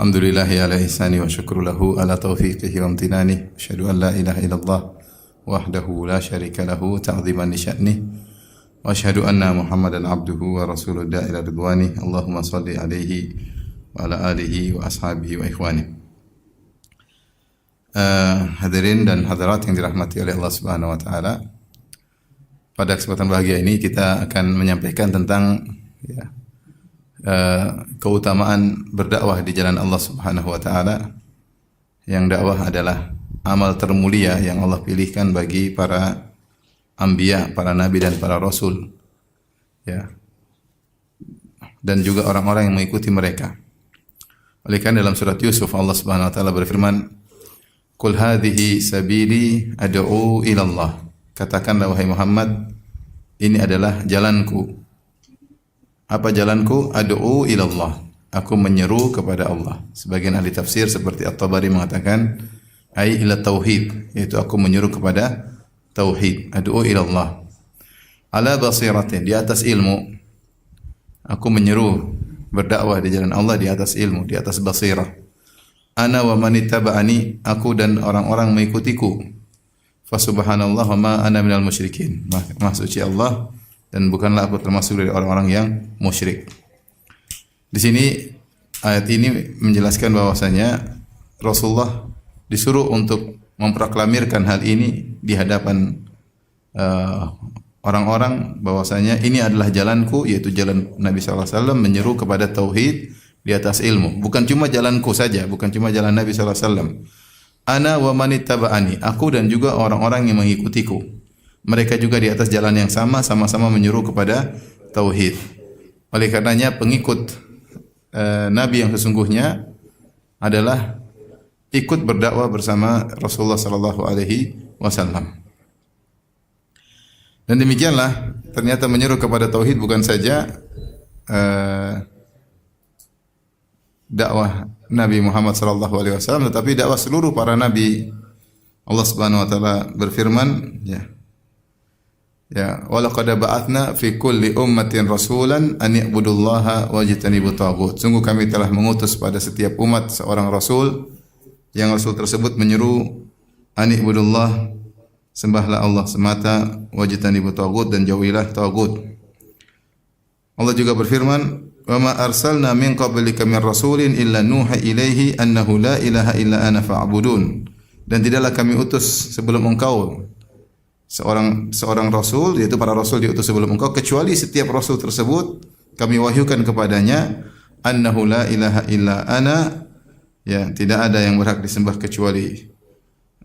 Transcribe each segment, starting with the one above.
Alhamdulillahi ala ihsani wa syukru lahu ala taufiqihi wa amtinani. Asyhadu an la ilaha illallah wahdahu la syarika lahu ta'ziman li sya'nih. Wa asyhadu anna Muhammadan abduhu wa rasuluhu da'ila ridwani. Allahumma salli alaihi wa ala alihi wa ashabihi wa ikhwani. Hadirin dan hadirat yang dirahmati oleh Allah Subhanahu wa taala. Pada kesempatan bahagia ini kita akan menyampaikan tentang keutamaan berdakwah di jalan Allah Subhanahu wa taala. Yang dakwah adalah amal termulia yang Allah pilihkan bagi para anbiya, para nabi dan para rasul. Ya. Dan juga orang-orang yang mengikuti mereka. Oleh karena dalam surat Yusuf Allah Subhanahu wa taala berfirman, "Qul hadhihi sabili ad'u ila Allah." Katakanlah wahai Muhammad, ini adalah jalanku. Apa jalanku? Ad'u ila Allah. Aku menyeru kepada Allah. Sebagian ahli tafsir seperti At-Tabari mengatakan ai ila tauhid, yaitu aku menyeru kepada tauhid. Ad'u ila Allah. Ala basiratin, di atas ilmu. Aku menyeru berdakwah di jalan Allah di atas ilmu, di atas basirah. Ana wa man ittaba'ani, aku dan orang-orang mengikutiku. Fa subhanallah wa ma ana minal musyrikin. Maha suci Allah dan bukanlah aku termasuk dari orang-orang yang musyrik. Di sini ayat ini menjelaskan bahwasanya Rasulullah disuruh untuk memproklamirkan hal ini di hadapan orang-orang bahwasanya ini adalah jalanku, yaitu jalan Nabi sallallahu alaihi wasallam menyeru kepada tauhid di atas ilmu. Bukan cuma jalanku saja, bukan cuma jalan Nabi sallallahu alaihi wasallam. Ana wa man ittaba'ani, aku dan juga orang-orang yang mengikutiku. Mereka juga di atas jalan yang sama, sama-sama menyuruh kepada tauhid. Oleh karenanya pengikut Nabi yang sesungguhnya adalah ikut berdakwah bersama Rasulullah sallallahu alaihi wasallam. Dan demikianlah ternyata menyuruh kepada tauhid bukan saja dakwah Nabi Muhammad sallallahu alaihi wasallam, tetapi dakwah seluruh para nabi. Allah Subhanahu wa taala berfirman, wa laqad ba'atsna fi kulli ummatin rasulan an i'budullaha wajtanibut taghut. Sungguh kami telah mengutus pada setiap umat seorang rasul, yang rasul tersebut menyeru an i'budullah, sembahlah Allah semata, wajtanibut taghut, dan jauhilah taghut. Allah juga berfirman, wa ma arsalna min qablika min rasulin illa nuha ilaihi annahu la ilaha illa ana fa'budun. Dan tidaklah kami utus sebelum engkau seorang rasul, yaitu para rasul diutus sebelum engkau, kecuali setiap rasul tersebut kami wahyukan kepadanya annahu la ilaha illa ana, tidak ada yang berhak disembah kecuali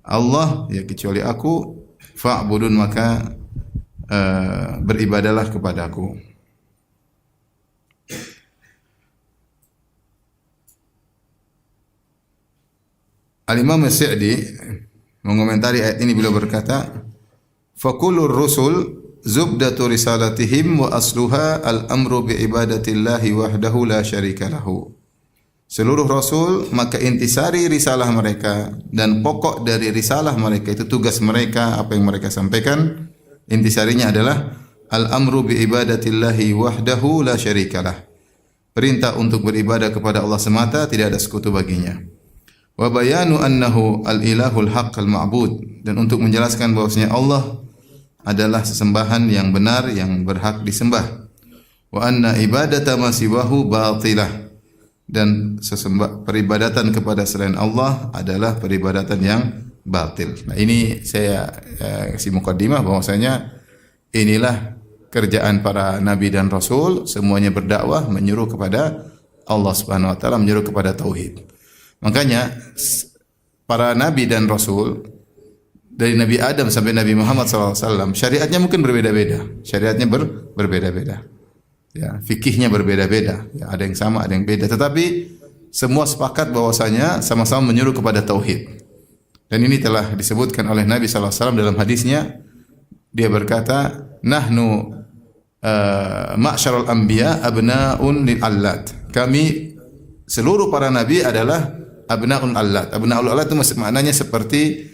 Allah, kecuali aku, fa'budun, maka beribadalah kepadaku. Al-Imam As-Sa'di mengomentari ayat ini, beliau berkata, "Fakulur rusul zubdatu risalatihim wa asluha al-amru bi ibadatillahi wahdahu la syarika lahu." Seluruh rasul, maka intisari risalah mereka dan pokok dari risalah mereka, itu tugas mereka, apa yang mereka sampaikan, intisarinya adalah al-amru bi ibadatillahi wahdahu la syarikalah. Perintah untuk beribadah kepada Allah semata, tidak ada sekutu baginya. Wa bayanu annahu al-ilahul haqq al-ma'bud, dan untuk menjelaskan bahwasanya Allah adalah sesembahan yang benar yang berhak disembah. Wa anna ibadata ma siwahu batilah, dan peribadatan kepada selain Allah adalah peribadatan yang batil. Nah, ini saya kasih mukaddimah bahwasanya inilah kerjaan para nabi dan rasul, semuanya berdakwah menyuruh kepada Allah Subhanahu wa taala, menyuruh kepada tauhid. Makanya para nabi dan rasul dari Nabi Adam sampai Nabi Muhammad SAW, syariatnya mungkin berbeda-beda. Syariatnya berbeda-beda. Fikihnya berbeda-beda. Ada yang sama, ada yang beda. Tetapi semua sepakat bahwasanya sama-sama menyuruh kepada tauhid. Dan ini telah disebutkan oleh Nabi SAW dalam hadisnya. Dia berkata, "Nahnu ma'syarul anbiya abna'un lil allat." Kami seluruh para nabi adalah abna'un allat. Abna'ul allat itu maknanya seperti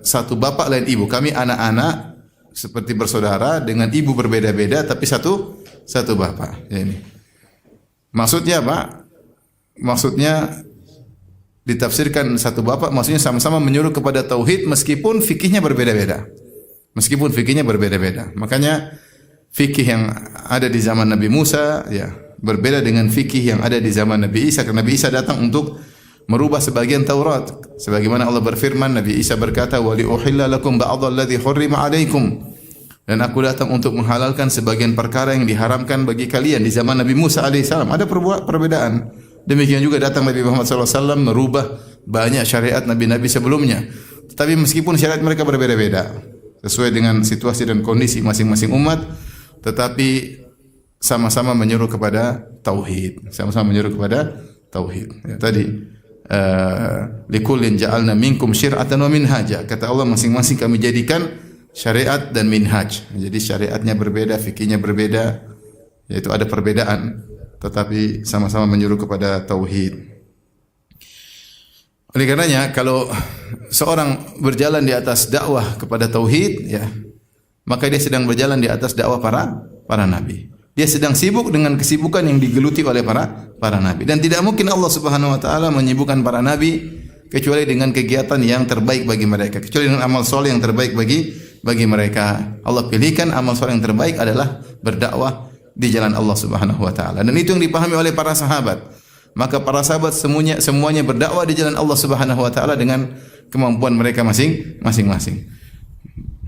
satu bapak lain ibu. Kami anak-anak seperti bersaudara dengan ibu berbeda-beda tapi satu bapak. Ya, ini. Maksudnya apa? maksudnya ditafsirkan satu bapak, maksudnya sama-sama menyuruh kepada tauhid meskipun fikihnya berbeda-beda. Meskipun fikihnya berbeda-beda. Makanya fikih yang ada di zaman Nabi Musa ya berbeda dengan fikih yang ada di zaman Nabi Isa, karena Nabi Isa datang untuk merubah sebagian Taurat. Sebagaimana Allah berfirman, Nabi Isa berkata, "Wa li uhilla lakum ba'dalladzi hurrima 'alaikum." Dan aku datang untuk menghalalkan sebagian perkara yang diharamkan bagi kalian. Di zaman Nabi Musa alaihissalam ada perbedaan. Demikian juga datang Nabi Muhammad SAW merubah banyak syariat Nabi-Nabi sebelumnya. Tetapi meskipun syariat mereka berbeda-beda sesuai dengan situasi dan kondisi masing-masing umat, tetapi sama-sama menyuruh kepada tauhid. Sama-sama menyuruh kepada tauhid. Ya, tadi likullin ja'alna minkum syir'atan wa minhaja. Kata Allah, masing-masing kami jadikan syariat dan minhaj. Jadi syariatnya berbeda, fikihnya berbeda, yaitu ada perbedaan, tetapi sama-sama menyuruh kepada tauhid. Oleh karenanya, kalau seorang berjalan di atas dakwah kepada tauhid, ya, maka dia sedang berjalan di atas dakwah para nabi. Dia sedang sibuk dengan kesibukan yang digeluti oleh para nabi. Dan tidak mungkin Allah Subhanahu wa taala menyibukkan para nabi kecuali dengan kegiatan yang terbaik bagi mereka, kecuali dengan amal soleh yang terbaik bagi mereka. Allah pilihkan amal soleh yang terbaik adalah berdakwah di jalan Allah Subhanahu wa taala. Dan itu yang dipahami oleh para sahabat. Maka para sahabat semuanya berdakwah di jalan Allah Subhanahu wa taala dengan kemampuan mereka masing-masing.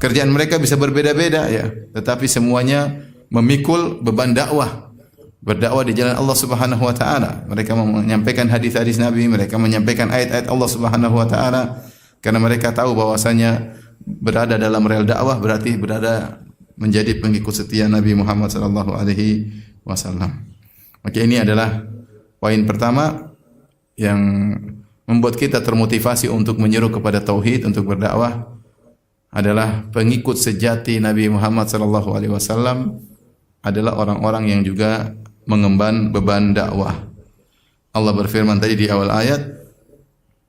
Kerjaan mereka bisa berbeda-beda ya, tetapi semuanya memikul beban dakwah. Berdakwah di jalan Allah Subhanahu wa taala. Mereka menyampaikan hadis-hadis Nabi, mereka menyampaikan ayat-ayat Allah Subhanahu wa taala karena mereka tahu bahwasanya berada dalam rel dakwah berarti berada menjadi pengikut setia Nabi Muhammad sallallahu alaihi wasallam. Maka ini adalah poin pertama yang membuat kita termotivasi untuk menyeru kepada tauhid, untuk berdakwah adalah pengikut sejati Nabi Muhammad sallallahu alaihi wasallam adalah orang-orang yang juga mengemban beban dakwah. Allah berfirman tadi di awal ayat,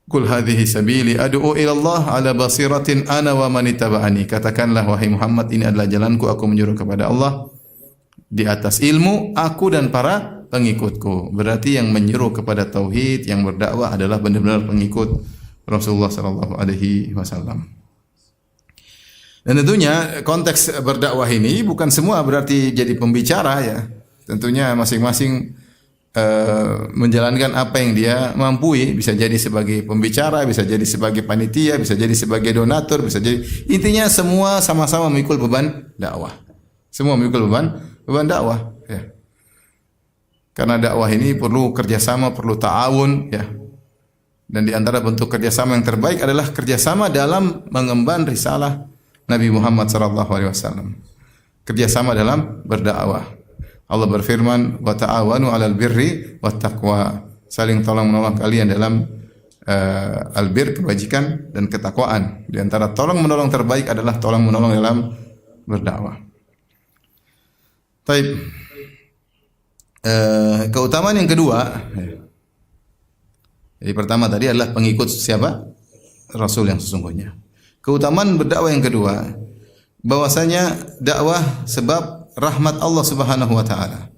"Qul hadhihi sabili ad'u ila Allah ala basiratin ana wa man ittaba'ani." Katakanlah wahai Muhammad, ini adalah jalanku, aku menyuruh kepada Allah di atas ilmu, aku dan para pengikutku. Berarti yang menyuruh kepada tauhid, yang berdakwah adalah benar-benar pengikut Rasulullah sallallahu alaihi wasallam. Dan tentunya konteks berdakwah ini bukan semua berarti jadi pembicara ya. Tentunya masing-masing menjalankan apa yang dia mampu, bisa jadi sebagai pembicara, bisa jadi sebagai panitia, bisa jadi sebagai donatur, bisa jadi, intinya semua sama-sama memikul beban dakwah. Semua memikul beban dakwah ya. Karena dakwah ini perlu kerjasama, perlu ta'awun ya. Dan di antara bentuk kerjasama yang terbaik adalah kerjasama dalam mengemban risalah Nabi Muhammad sallallahu alaihi wasallam. Kerjasama dalam berdakwah. Allah berfirman, "Wa ta'awanu 'alal birri wat taqwa." Saling tolong-menolong kalian dalam albir, kebajikan dan ketakwaan. Di antara tolong-menolong terbaik adalah tolong-menolong dalam berdakwah. Baik. Keutamaan yang kedua. Jadi pertama tadi adalah pengikut siapa? Rasul yang sesungguhnya. Keutamaan berdakwah yang kedua, bahwasanya dakwah sebab rahmat Allah Subhanahu wa taala.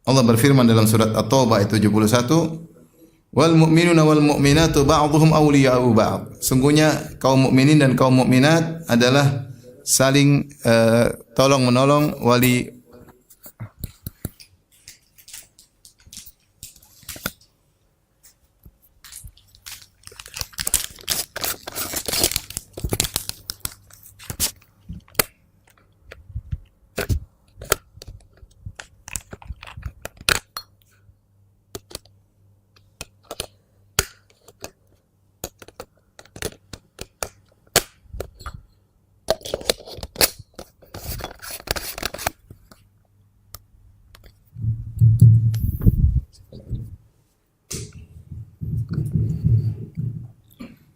Allah berfirman dalam surat At-Taubah ayat 71, "Wal mu'minuna wal mu'minatu ba'dhuhum awliya'u ba'd." Sungguhnya kaum mukminin dan kaum mukminat adalah saling tolong-menolong, wali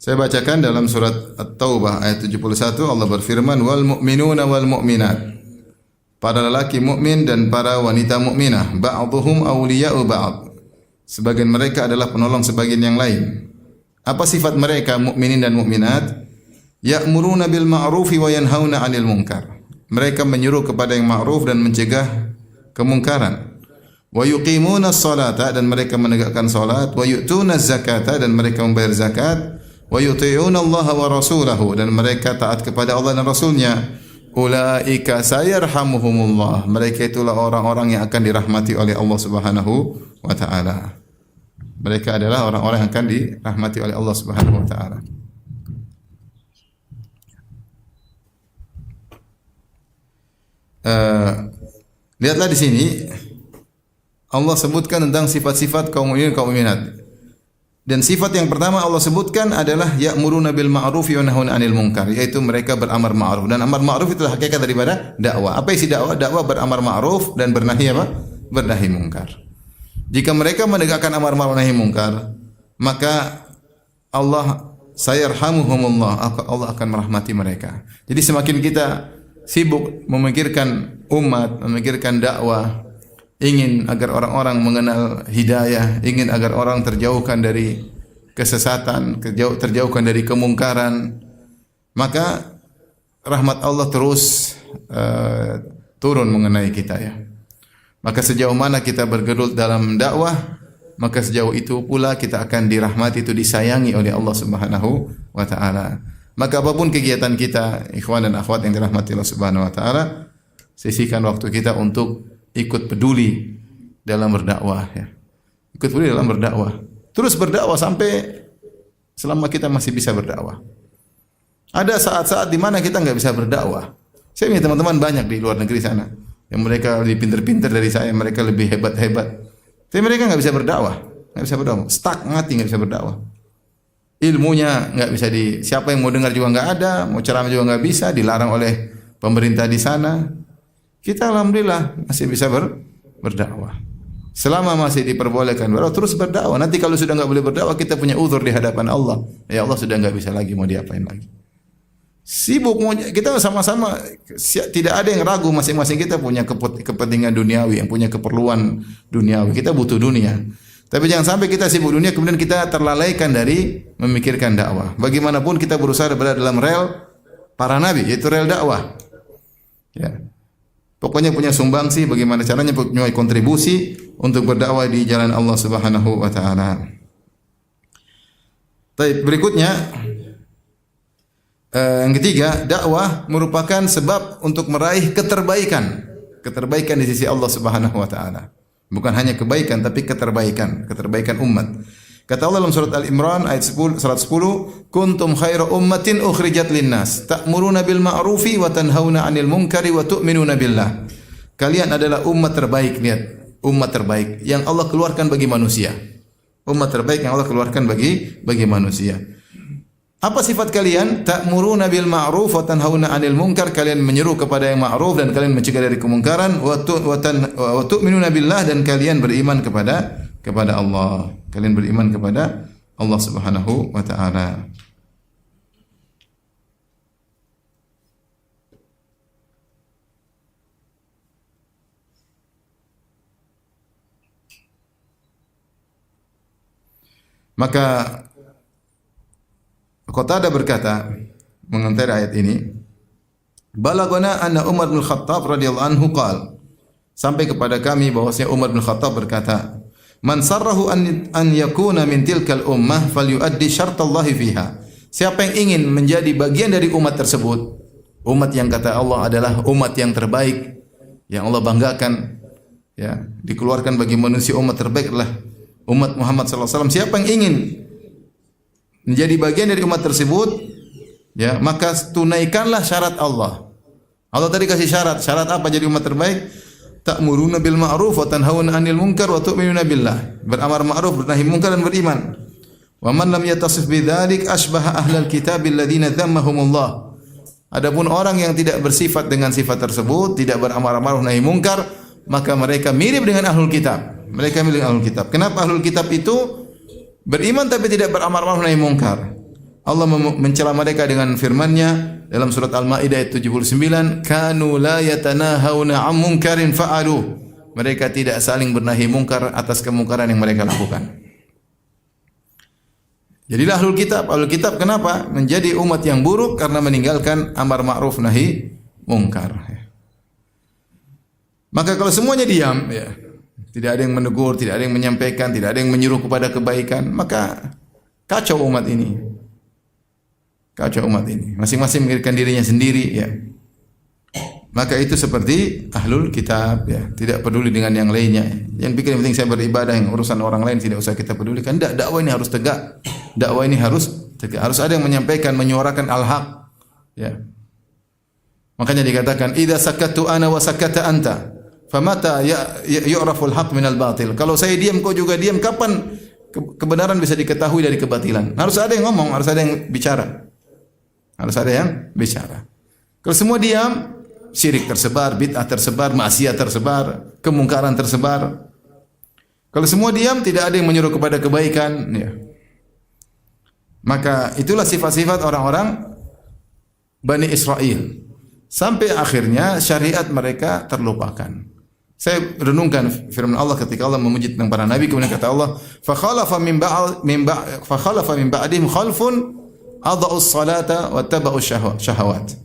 Saya bacakan dalam surat At-Taubah ayat 71, Allah berfirman, "Wal mu'minuna wal mu'minat." Para lelaki mukmin dan para wanita mukminah, ba'dhuhum awliya'u ba'd. Sebagian mereka adalah penolong sebagian yang lain. Apa sifat mereka mukminin dan mukminat? Ya'muruna bil ma'rufi wa yanhauna 'anil munkar. Mereka menyuruh kepada yang ma'ruf dan mencegah kemungkaran. wa yuqimuna as-salata dan mereka menegakkan salat, wa yu'tuna az-zakata dan mereka membayar zakat, wa yuti'una Allah wa rasulahu dan mereka taat kepada Allah dan Rasulnya. Ulaika sayarhamuhumullah. Mereka itulah orang-orang yang akan dirahmati oleh Allah Subhanahu wa taala. Mereka adalah orang-orang yang akan dirahmati oleh Allah Subhanahu wa taala. Lihatlah di sini Allah sebutkan tentang sifat-sifat kaum mukminin kaum mukminat. Dan sifat yang pertama Allah sebutkan adalah ya'muruna bil ma'ruf wa yanhauna 'anil munkar, yaitu mereka beramar ma'ruf. Dan amar ma'ruf itulah hakikat daripada dakwah. Apa isi dakwah? Dakwah beramar ma'ruf dan bernahi apa? Bernahi munkar. Jika mereka menegakkan amar ma'ruf nahi munkar, maka Allah sayarhamuhumullah, Allah akan merahmati mereka. Jadi semakin kita sibuk memikirkan umat, memikirkan dakwah, ingin agar orang-orang mengenal hidayah, ingin agar orang terjauhkan dari kesesatan, terjauhkan dari kemungkaran, maka rahmat Allah terus turun mengenai kita ya. Maka sejauh mana kita bergelut dalam dakwah, maka sejauh itu pula kita akan dirahmati, itu disayangi oleh Allah Subhanahu wa taala. Maka apapun kegiatan kita, ikhwan dan akhwat yang dirahmati Allah Subhanahu wa taala, sisihkan waktu kita untuk ikut peduli dalam berdakwah ya. Ikut peduli dalam berdakwah. Terus berdakwah sampai selama kita masih bisa berdakwah. Ada saat-saat di mana kita enggak bisa berdakwah. Saya punya teman-teman banyak di luar negeri sana yang mereka lebih pintar-pintar dari saya, mereka lebih hebat-hebat. Tapi mereka enggak bisa berdakwah, enggak bisa berdakwah. Stuck mati enggak bisa berdakwah. Ilmunya enggak bisa siapa yang mau dengar juga enggak ada, mau ceramah juga enggak bisa, dilarang oleh pemerintah di sana. Kita alhamdulillah masih bisa berdakwah. Selama masih diperbolehkan terus berdakwah. Nanti kalau sudah enggak boleh berdakwah, kita punya uzur di hadapan Allah. Ya Allah sudah enggak bisa lagi, mau diapain lagi. Sibuk kita sama-sama, tidak ada yang ragu, masing-masing kita punya kepentingan duniawi, yang punya keperluan duniawi. Kita butuh dunia. Tapi jangan sampai kita sibuk dunia kemudian kita terlalaikan dari memikirkan dakwah. Bagaimanapun kita berusaha berada dalam rel para nabi, yaitu rel dakwah. Ya. Pokoknya punya sumbangsi, bagaimana caranya punya kontribusi untuk berdakwah di jalan Allah Subhanahu wa taala. Baik, berikutnya yang ketiga, dakwah merupakan sebab untuk meraih keterbaikan. Keterbaikan di sisi Allah Subhanahu wa taala. Bukan hanya kebaikan tapi keterbaikan umat. Kata Allah dalam surat Al-Imran ayat 110, "Kuntum khaira ummatin ukhrijat linnas, ta'muruna bil ma'rufi wa tanhauna 'anil munkari wa tu'minuna billah." Kalian adalah umat terbaik, lihat, umat terbaik yang Allah keluarkan bagi manusia. Umat terbaik yang Allah keluarkan bagi manusia. Apa sifat kalian? Ta'muruna bil ma'ruf wa tanhauna 'anil munkar, kalian menyeru kepada yang ma'ruf dan kalian mencegah dari kemungkaran, wa tu'minuna billah dan kalian beriman kepada Allah. Kalian beriman kepada Allah Subhanahu wa taala. Maka Qatadah berkata mengomentari ayat ini, "Balagana anna Umar bin Khattab radhiyallahu anhu qala," sampai kepada kami bahwasanya Umar bin Khattab berkata, "Man sarrahu an yakuna min tilkal ummah falyuaddi syartallahi fiha." Siapa yang ingin menjadi bagian dari umat tersebut, umat yang kata Allah adalah umat yang terbaik, yang Allah banggakan, ya, dikeluarkan bagi manusia umat terbaik adalah umat Muhammad sallallahu alaihi wasallam. Siapa yang ingin menjadi bagian dari umat tersebut, ya, maka tunaikanlah syarat Allah. Allah tadi kasih syarat. Syarat apa jadi umat terbaik? Ta'muruna bil ma'ruf wa tanhauna 'anil munkar wa tu'minuna billah. Beramar ma'ruf, bernahi munkar dan beriman. Wa man lam yatasif bidzalik asbaha ahlal kitab alladziina dhammahumullah. Adapun orang yang tidak bersifat dengan sifat tersebut, tidak beramar ma'ruf nahi munkar, maka mereka mirip dengan ahlul kitab. Mereka mirip dengan ahlul kitab. Kenapa ahlul kitab itu beriman tapi tidak beramar ma'ruf nahi munkar? Allah mencela mereka dengan firman-Nya dalam surat Al-Maidah ayat 79, "Kanu la yatanahawna 'an munkarin fa'alu." Mereka tidak saling bernahi munkar atas kemungkaran yang mereka lakukan. Jadilah ahlul kitab. Ahlul kitab kenapa? Menjadi umat yang buruk karena meninggalkan amar ma'ruf nahi munkar. Maka kalau semuanya diam, ya, tidak ada yang menegur, tidak ada yang menyampaikan, tidak ada yang menyuruh kepada kebaikan, maka kacau umat ini. Kacau umat ini. Masing-masing memikirkan dirinya sendiri, ya. Maka itu seperti ahlul kitab, ya, tidak peduli dengan yang lainnya. Yang pikir yang penting saya beribadah, yang urusan orang lain tidak usah kita pedulikan. Tidak, dakwah ini harus tegak. Dakwah ini harus tegak. Harus ada yang menyampaikan, menyuarakan al-haq, ya. Makanya dikatakan idza sakattu ana wa sakata anta, famata yu'raful haq minal batil. Kalau saya diam kau juga diam, kapan kebenaran bisa diketahui dari kebatilan? Harus ada yang ngomong, harus ada yang bicara. Harus ada yang bicara. Kalau semua diam, syirik tersebar, bid'ah tersebar, maksiat tersebar, kemungkaran tersebar. Kalau semua diam, tidak ada yang menyuruh kepada kebaikan, ya. Maka itulah sifat-sifat orang-orang Bani Israel. Sampai akhirnya syariat mereka terlupakan. Saya renungkan firman Allah ketika Allah memuji tentang para nabi, kemudian kata Allah, "Fa khalafa min ba'dihim khalfun adha'us salata wa taba'us syahawat.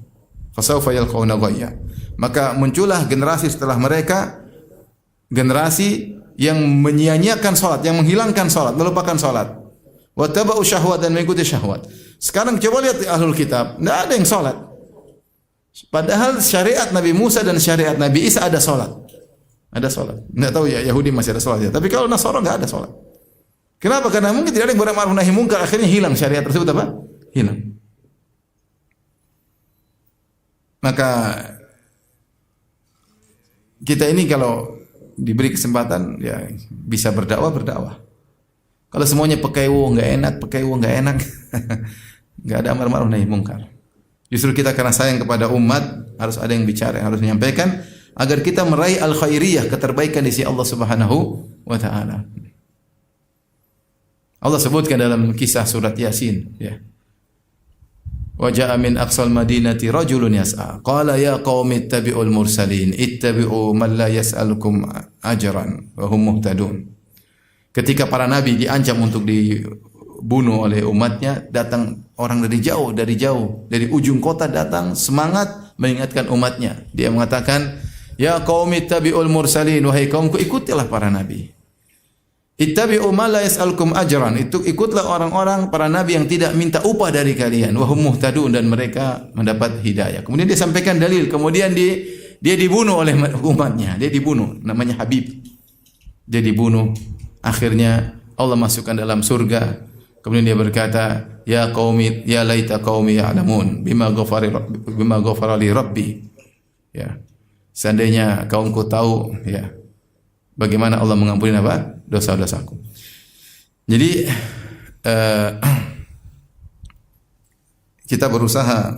Fasawfa yalqawna ghayya." Maka muncullah generasi setelah mereka, generasi yang menyia-nyiakan salat, yang menghilangkan salat, melupakan salat. Wa taba'us syahwat, dan mengikuti syahwat. Sekarang coba lihat ahlul kitab, tidak ada yang salat. Padahal syariat Nabi Musa dan syariat Nabi Isa ada salat. Ada salat. Tidak tahu ya Yahudi masih ada salat ya. Tapi kalau Nasara enggak ada salat. Kenapa? Karena mungkin tidak ada yang beramar nahi mungkar, akhirnya hilang syariat tersebut apa? Hilang. Maka kita ini kalau diberi kesempatan ya bisa berdakwah. Kalau semuanya pekewo enggak enak, enggak ada amar ma'ruf nahi mungkar. Justru kita karena sayang kepada umat harus ada yang bicara, harus menyampaikan agar kita meraih al-khairiyah, keterbaikan di sisi Allah Subhanahu wa taala. Allah sebutkan dalam kisah surat Yasin, ya. Wa jaa min aqsal madinati rajulun yas'a qala ya qaumi ittabi'ul mursalin ittabi'u man la yas'alukum ajran wa hum muhtadun. Ketika para nabi diancam untuk dibunuh oleh umatnya, datang orang dari jauh, dari ujung kota datang semangat mengingatkan umatnya. Dia mengatakan, "Ya qaumi ittabi'ul mursalin, wahai kaumku ikutilah para nabi. Ittabi'u ma la yas'alukum ajran." Itu ikutlah orang-orang para nabi yang tidak minta upah dari kalian. Wa hum muhtadun, dan mereka mendapat hidayah. Kemudian dia sampaikan dalil, kemudian dia dibunuh oleh umatnya. Dia dibunuh, namanya Habib. Dia dibunuh. Akhirnya Allah masukkan dalam surga. Kemudian dia berkata, "Ya qaumi, ya laita qaumi ya'lamun bima ghafara li rabbi." Ya. Seandainya kaumku tahu, ya, bagaimana Allah mengampuni apa? Dosa-dosaku. Jadi kita berusaha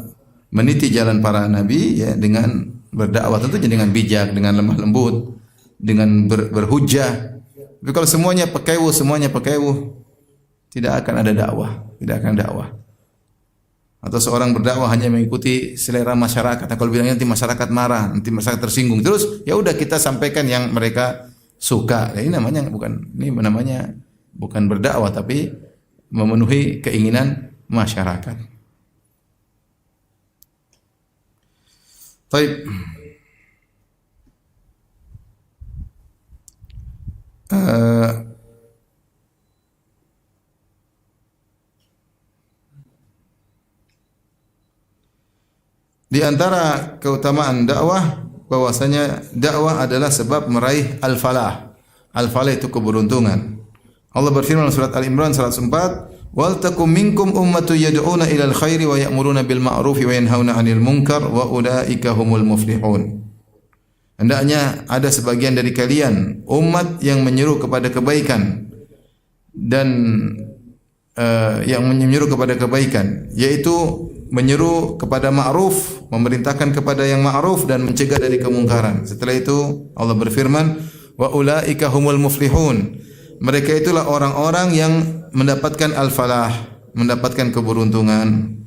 meniti jalan para nabi, ya, dengan berdakwah, tentunya dengan bijak, dengan lemah lembut, dengan berhujjah. Tapi kalau semuanya pekewu, tidak akan ada dakwah, tidak akan dakwah. Atau seorang berdakwah hanya mengikuti selera masyarakat. Nah, kalau bilangnya nanti masyarakat marah, nanti masyarakat tersinggung. Terus ya udah kita sampaikan yang mereka suka. Ini namanya bukan berdakwah, tapi memenuhi keinginan masyarakat. Baik. Di antara keutamaan dakwah, bahwasanya dakwah adalah sebab meraih al-falah. Al-falah itu keberuntungan. Allah berfirman dalam surat Al-Imran 104, "Wal takum minkum ummatun yad'una ilal khairi wa ya'muruna bil ma'rufi wa yanhauna 'anil munkar wa ulaika humul muflihun." Hendaknya ada sebagian dari kalian umat yang menyeru kepada kebaikan dan yaitu menyeru kepada ma'ruf, memerintahkan kepada yang ma'ruf dan mencegah dari kemungkaran. Setelah itu Allah berfirman, "Wa ulaika humul muflihun." Mereka itulah orang-orang yang mendapatkan al-falah, mendapatkan keberuntungan.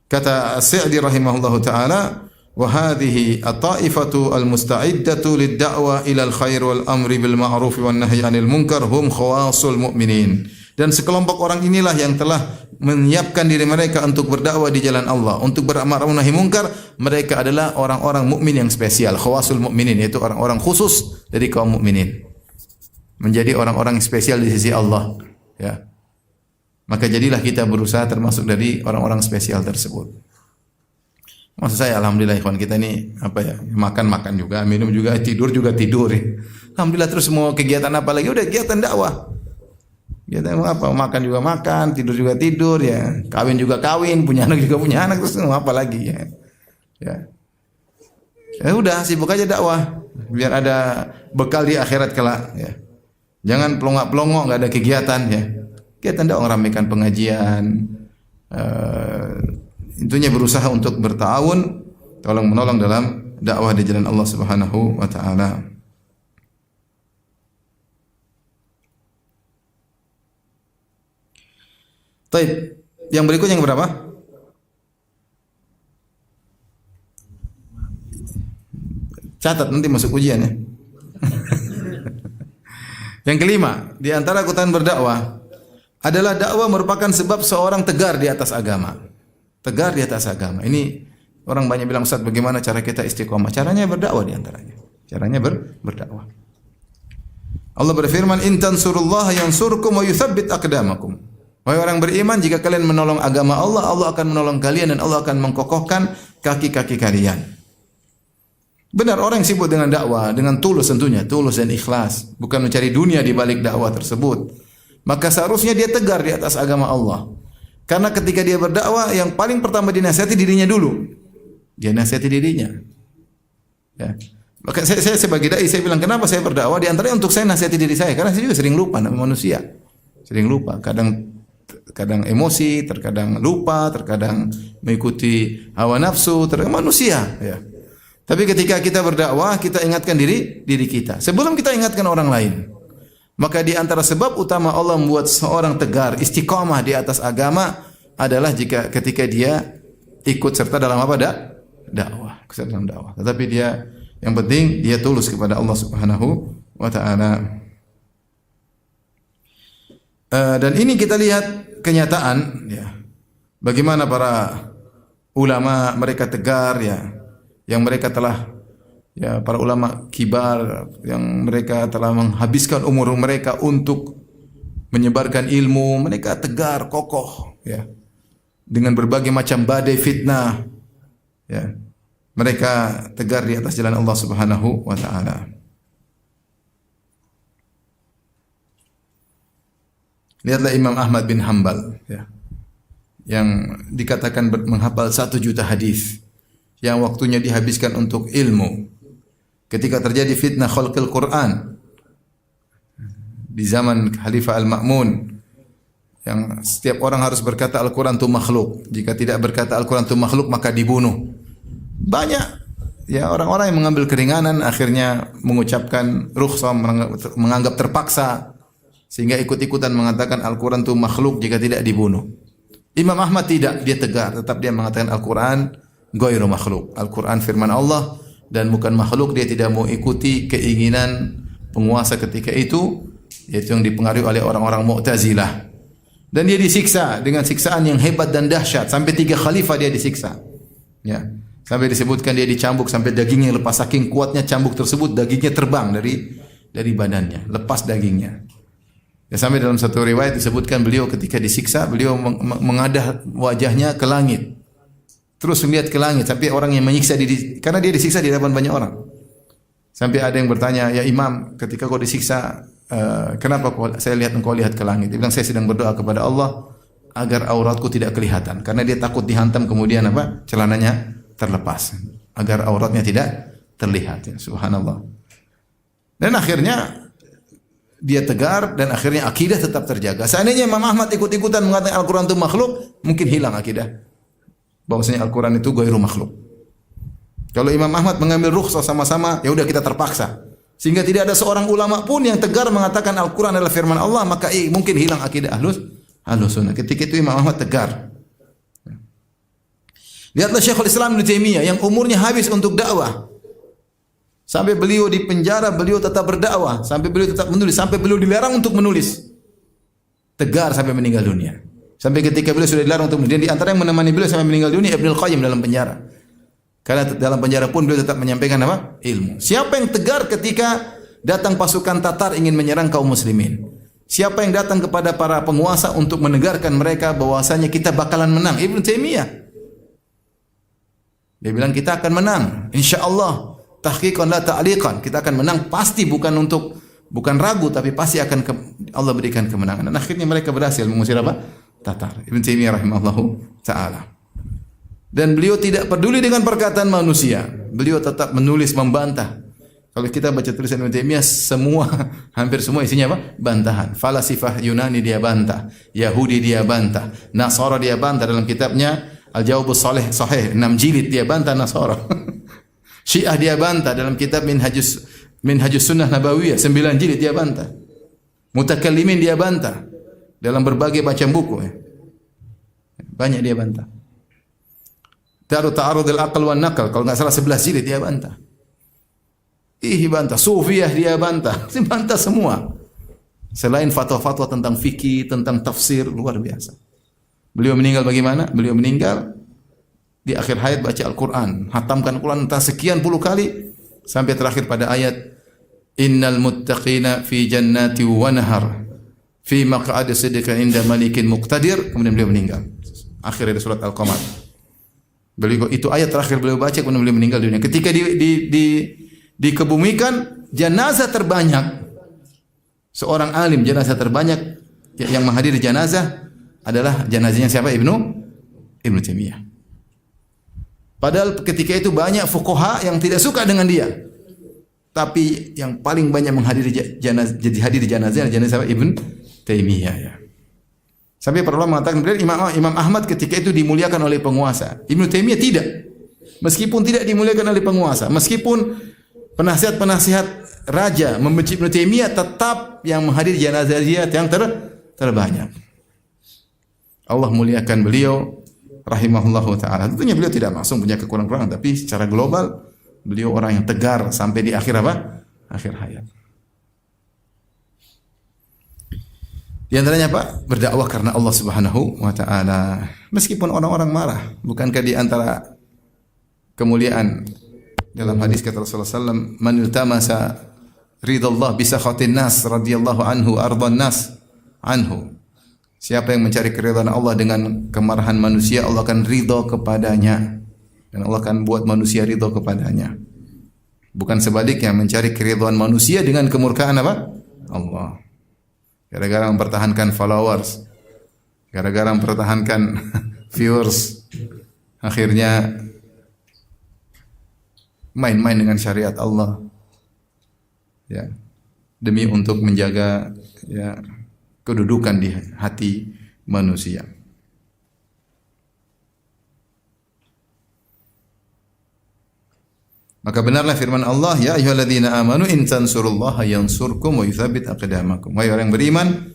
Kata As-Sa'di rahimahullahu taala, "Wa hadhihi at-ta'ifatu al-musta'iddatu lid-da'wa ila al-khair wal amri bil ma'ruf wan nahyi 'anil munkar hum khawasul mu'minin." Dan sekelompok orang inilah yang telah menyiapkan diri mereka untuk berdakwah di jalan Allah, untuk beramar ma'ruf nahi munkar. Mereka adalah orang-orang mukmin yang spesial, khawasul mukminin, yaitu orang-orang khusus dari kaum mukminin. Menjadi orang-orang yang spesial di sisi Allah, ya. Maka jadilah kita berusaha termasuk dari orang-orang spesial tersebut. Maksud saya alhamdulillah ikhwan, kita ini apa ya, makan juga, minum juga, tidur juga tidur. Ya. Alhamdulillah, terus mau kegiatan apa lagi? Udah kegiatan dakwah. Kegiatan apa? Makan juga makan, tidur juga tidur ya. Kawin juga kawin, punya anak juga punya anak, terus mau apa lagi ya. Ya. Ya udah, sibuk aja dakwah biar ada bekal di akhirat kelak ya. Jangan pelongok-pelongok enggak ada kegiatan ya. Kegiatan dakwah, ramaikan pengajian, intinya berusaha untuk bertawun, tolong menolong dalam dakwah di jalan Allah Subhanahu wa taala. Baik, yang berikutnya yang berapa? Catat nanti masuk ujian ya. Yang kelima, di antara keutamaan berdakwah adalah dakwah merupakan sebab seorang tegar di atas agama. Tegar di atas agama. Ini orang banyak bilang, Ustaz, bagaimana cara kita istiqomah? Caranya berdakwah di antaranya. Caranya berdakwah. Allah berfirman, "In tansurullaha yansurkum wa yutsabbit aqdamakum." Wahai orang beriman, jika kalian menolong agama Allah, Allah akan menolong kalian dan Allah akan mengkokohkan kaki-kaki kalian. Benar, orang yang sibuk dengan dakwah dengan tulus, tentunya tulus dan ikhlas, bukan mencari dunia di balik dakwah tersebut, maka seharusnya dia tegar di atas agama Allah. Karena ketika dia berdakwah, yang paling pertama dinasihati dirinya dulu. Dia nasihati dirinya. Ya. Maka saya sebagai dai, saya bilang, kenapa saya berdakwah? Di antaranya untuk saya nasihati diri saya, karena saya juga sering lupa, namanya manusia. Sering lupa, kadang emosi, terkadang lupa, terkadang mengikuti hawa nafsu, terkadang manusia, ya. Tapi ketika kita berdakwah, kita ingatkan diri kita. Sebelum kita ingatkan orang lain. Maka di antara sebab utama Allah membuat seorang tegar, istiqamah di atas agama adalah ketika dia ikut serta dalam apa? Dakwah. Ikut serta dalam dakwah. Tetapi dia, yang penting dia tulus kepada Allah Subhanahu wa taala. Dan ini kita lihat kenyataan ya. Bagaimana para ulama mereka tegar ya, yang mereka telah ya, para ulama kibar yang mereka telah menghabiskan umur mereka untuk menyebarkan ilmu, mereka tegar, kokoh ya. Dengan berbagai macam badai fitnah ya. Mereka tegar di atas jalan Allah Subhanahu wa taala. Lihatlah Imam Ahmad bin Hanbal ya, yang dikatakan menghafal 1 juta hadis, yang waktunya dihabiskan untuk ilmu. Ketika terjadi fitnah khalqil Quran di zaman Khalifah Al-Ma'mun, yang setiap orang harus berkata Al-Quran itu makhluk. Jika tidak berkata Al-Quran itu makhluk, maka dibunuh. Banyak ya orang-orang yang mengambil keringanan, akhirnya mengucapkan rukhsah, menganggap terpaksa, sehingga ikut-ikutan mengatakan Al-Quran itu makhluk jika tidak dibunuh. Imam Ahmad tidak, dia tegar, tetap dia mengatakan Al-Quran ghairu makhluk. Al-Quran firman Allah dan bukan makhluk. Dia tidak mau ikuti keinginan penguasa ketika itu, yaitu yang dipengaruhi oleh orang-orang Mu'tazilah. Dan dia disiksa dengan siksaan yang hebat dan dahsyat, sampai 3 khalifah dia disiksa. Ya. Sampai disebutkan dia dicambuk sampai dagingnya lepas, saking kuatnya cambuk tersebut, dagingnya terbang dari badannya, lepas dagingnya. Ya, sampai dalam satu riwayat disebutkan beliau ketika disiksa, beliau mengadah wajahnya ke langit. Terus melihat ke langit, sampai orang yang menyiksa karena dia disiksa di hadapan banyak orang. Sampai ada yang bertanya, "Ya Imam, ketika kau disiksa, kenapa saya lihat engkau lihat ke langit?" Dia bilang, "Saya sedang berdoa kepada Allah agar auratku tidak kelihatan." Karena dia takut dihantam kemudian celananya terlepas, agar auratnya tidak terlihat. Ya, subhanallah. Dan akhirnya dia tegar dan akhirnya akidah tetap terjaga. Seandainya Imam Ahmad ikut-ikutan mengatakan Al-Quran itu makhluk, mungkin hilang akidah bahwasanya Al-Quran itu ghairu makhluk. Kalau Imam Ahmad mengambil rukhsah sama-sama, ya udah kita terpaksa. Sehingga tidak ada seorang ulama pun yang tegar mengatakan Al-Quran adalah firman Allah, maka mungkin hilang akidah Ahlus Sunnah. Ketika itu Imam Ahmad tegar. Lihatlah Syekhul Islam Ibnu Taimiyah yang umurnya habis untuk dakwah. Sampai beliau di penjara, beliau tetap berdakwah. Sampai beliau tetap menulis. Sampai beliau dilarang untuk menulis. tegar sampai meninggal dunia. Sampai ketika beliau sudah dilarang untuk di antara yang menemani beliau sampai meninggal dunia Ibnul Qayyim dalam penjara. Karena dalam penjara pun beliau tetap menyampaikan apa? Ilmu. Siapa yang tegar ketika datang pasukan Tatar ingin menyerang kaum muslimin? Siapa yang datang kepada para penguasa untuk menegarkan mereka bahwasanya kita bakalan menang? Ibnu Taimiyah. Dia bilang kita akan menang, insyaallah. Tahqiqan la ta'liqan. Kita akan menang pasti, bukan ragu, tapi pasti akan Allah berikan kemenangan. Dan akhirnya mereka berhasil mengusir apa? Tatar. Ibnu Taimiyah rahimahullahu taala. Dan beliau tidak peduli dengan perkataan manusia. Beliau tetap menulis, membantah. Kalau kita baca tulisan Ibnu Taimiyah, hampir semua isinya apa? Bantahan. Falasifah Yunani dia bantah, Yahudi dia bantah, Nasara dia bantah dalam kitabnya Al-Jawabus Sahih 6 jilid dia bantah Nasara. Syiah dia bantah dalam kitab Minhajus Sunnah Nabawiyah 9 jilid dia bantah. Mutakallimin dia bantah dalam berbagai macam buku. Banyak dia bantah. Ta'arudul aql wan naql kalau enggak salah 11 jilid dia bantah. Bantah. Sufiyah dia bantah. Dia bantah semua. Selain fatwa-fatwa tentang fikih, tentang tafsir, luar biasa. Beliau meninggal bagaimana? Beliau meninggal di akhir hayat baca Al-Quran. Hatamkan Al-Quran entah sekian puluh kali. Sampai terakhir pada ayat Innal muttaqina fi jannati wa nahar fi maq'adi sidqin inda malikin muqtadir. Kemudian beliau meninggal. Akhir dari surat Al-Qamar. Beliau itu ayat terakhir beliau baca kemudian beliau meninggal dunia. Ketika dikebumikan jenazah terbanyak seorang alim, jenazah terbanyak yang menghadiri jenazah adalah jenazahnya siapa? Ibnu Taimiyah. Padahal ketika itu banyak fuqaha yang tidak suka dengan dia. Tapi yang paling banyak menghadiri jenazah, jadi hadir di jenazah siapa? Ibnu Taimiyah ya. Sampai para ulama mengatakan Imam Ahmad ketika itu dimuliakan oleh penguasa. Ibnu Taimiyah tidak. Meskipun tidak dimuliakan oleh penguasa, meskipun penasihat-penasihat raja membenci Ibnu Taimiyah, tetap yang menghadiri jenazah dia yang terbanyak. Allah muliakan beliau rahimahullahu taala. Tentunya beliau tidak langsung punya kekurangan-kekurangan, tapi secara global beliau orang yang tegar sampai di akhir apa? Akhir hayat. Di antaranya apa? Berdakwah karena Allah Subhanahu wa taala. Meskipun orang-orang marah, bukankah di antara kemuliaan dalam hadis kata Rasulullah sallallahu man iltamasa ridallah bi sakhatin nas radhiyallahu anhu ardan nas anhu. Siapa yang mencari keridhaan Allah dengan kemarahan manusia, Allah akan ridha kepadanya. Dan Allah akan buat manusia ridha kepadanya. Bukan sebaliknya, mencari keridhaan manusia dengan kemurkaan apa? Allah. Gara-gara mempertahankan followers, gara-gara mempertahankan viewers, akhirnya main-main dengan syariat Allah. Ya. Demi untuk menjaga ya kedudukan di hati manusia. Maka benarlah firman Allah, ya ayyuhalladzina amanu in tansurullaha yansurkum wa yutsabbit aqdamakum. Wahai orang yang beriman,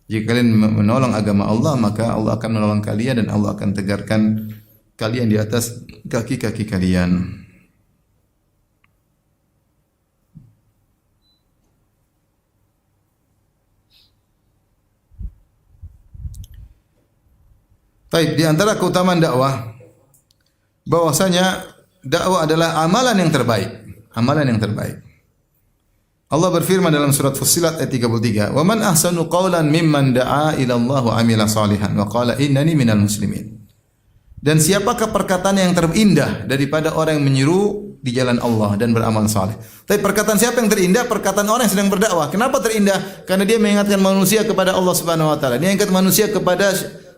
jika kalian menolong agama Allah, maka Allah akan menolong kalian dan Allah akan tegarkan kalian di atas kaki-kaki kalian. Baik, di antara keutamaan dakwah bahwasanya dakwah adalah amalan yang terbaik. Amalan yang terbaik. Allah berfirman dalam surat Fussilat ayat 33, "Wa man ahsanu qawlan mimman da'a ila Allah wa 'amila salihan wa qala innani minal muslimin." Dan siapakah perkataan yang terindah daripada orang yang menyeru di jalan Allah dan beramal saleh? Tapi perkataan siapa yang terindah? Perkataan orang yang sedang berdakwah. Kenapa terindah? Karena dia mengingatkan manusia kepada Allah Subhanahu wa taala. Dia mengingatkan manusia kepada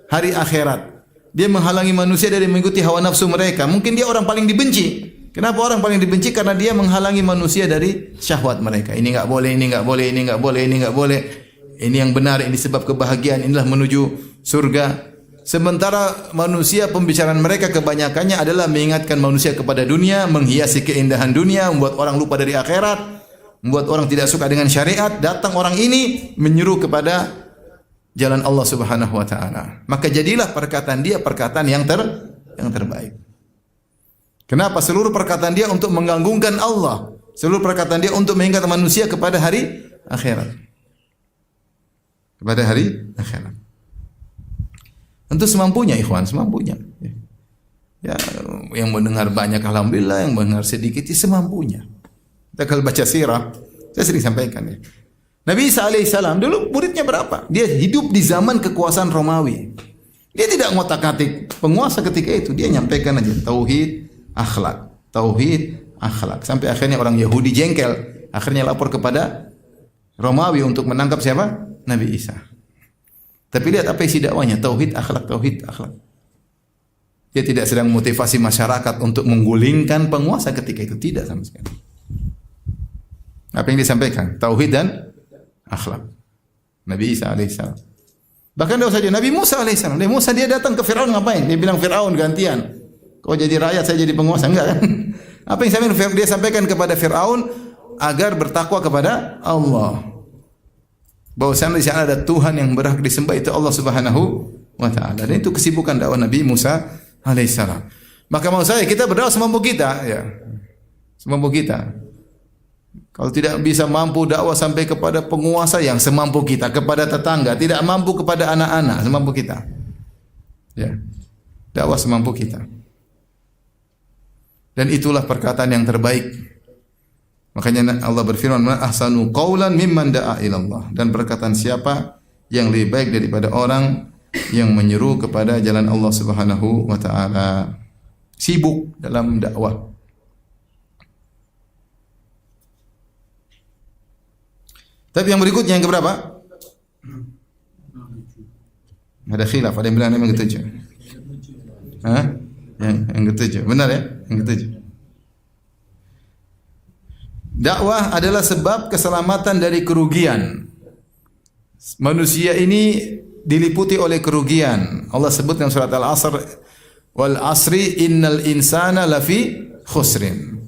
hari akhirat. Dia menghalangi manusia dari mengikuti hawa nafsu mereka. Mungkin dia orang paling dibenci. Kenapa orang paling dibenci? Karena dia menghalangi manusia dari syahwat mereka. Ini enggak boleh, ini enggak boleh, ini enggak boleh, ini enggak boleh. Ini yang benar, ini sebab kebahagiaan, inilah menuju surga. Sementara manusia pembicaraan mereka kebanyakannya adalah mengingatkan manusia kepada dunia, menghiasi keindahan dunia, membuat orang lupa dari akhirat, membuat orang tidak suka dengan syariat. Datang orang ini menyuruh kepada jalan Allah Subhanahu wa taala. Maka jadilah perkataan dia perkataan yang terbaik. Kenapa? Seluruh perkataan dia untuk menggagungkan Allah. Seluruh perkataan dia untuk mengingatkan manusia kepada hari akhirat. pada hari akhirat. Tentu semampunya ikhwan, semampunya. Ya, yang mendengar banyak alhamdulillah, yang mendengar sedikit semampunya. Kita kalau baca sirah, saya sering sampaikan ya. Nabi Isa alaihissalam dulu muridnya berapa? Dia hidup di zaman kekuasaan Romawi. Dia tidak ngotak-ngatik penguasa ketika itu. Dia nyampaikan aja tauhid, akhlak, tauhid, akhlak. Sampai akhirnya orang Yahudi jengkel, akhirnya lapor kepada Romawi untuk menangkap siapa? Nabi Isa. Tapi lihat apa isi dakwanya, tauhid, akhlak, tauhid, akhlak. Dia tidak sedang motivasi masyarakat untuk menggulingkan penguasa ketika itu, tidak sama sekali. Apa yang disampaikan? Tauhid dan akhlak. Nabi Isa alaihissalam. Bahkan tidak saja Nabi Musa alaihissalam. Nabi Musa dia datang ke Firaun ngapain? Dia bilang Firaun gantian. Kau jadi rakyat, saya jadi penguasa, enggak kan? Apa yang dia sampaikan kepada Firaun agar bertakwa kepada Allah. Bahwasanya di sana ada Tuhan yang berhak disembah, itu Allah Subhanahu wa taala. Dan itu kesibukan dakwah Nabi Musa alaihissalam. Maka mau saya kita berdakwah semampu kita ya. Semampu kita. Kalau tidak bisa mampu dakwah sampai kepada penguasa yang semampu kita, kepada tetangga, tidak mampu kepada anak-anak, semampu kita. Ya. Dakwah semampu kita. Dan itulah perkataan yang terbaik. Makanya Allah berfirman, "Ma ahsanu qaulan mimman da'a ila Allah." Dan perkataan siapa yang lebih baik daripada orang yang menyeru kepada jalan Allah Subhanahu wa taala. Sibuk dalam dakwah. Tapi yang berikutnya yang keberapa? Ada khilaf, ada yang bilang yang ketujuh. Hah? Yang ketujuh. Benar ya? Yang ketujuh. Dakwah adalah sebab keselamatan dari kerugian. Manusia ini diliputi oleh kerugian. Allah sebut dalam surat Al-Asr, "Wal asri innal insana lafi khusrin."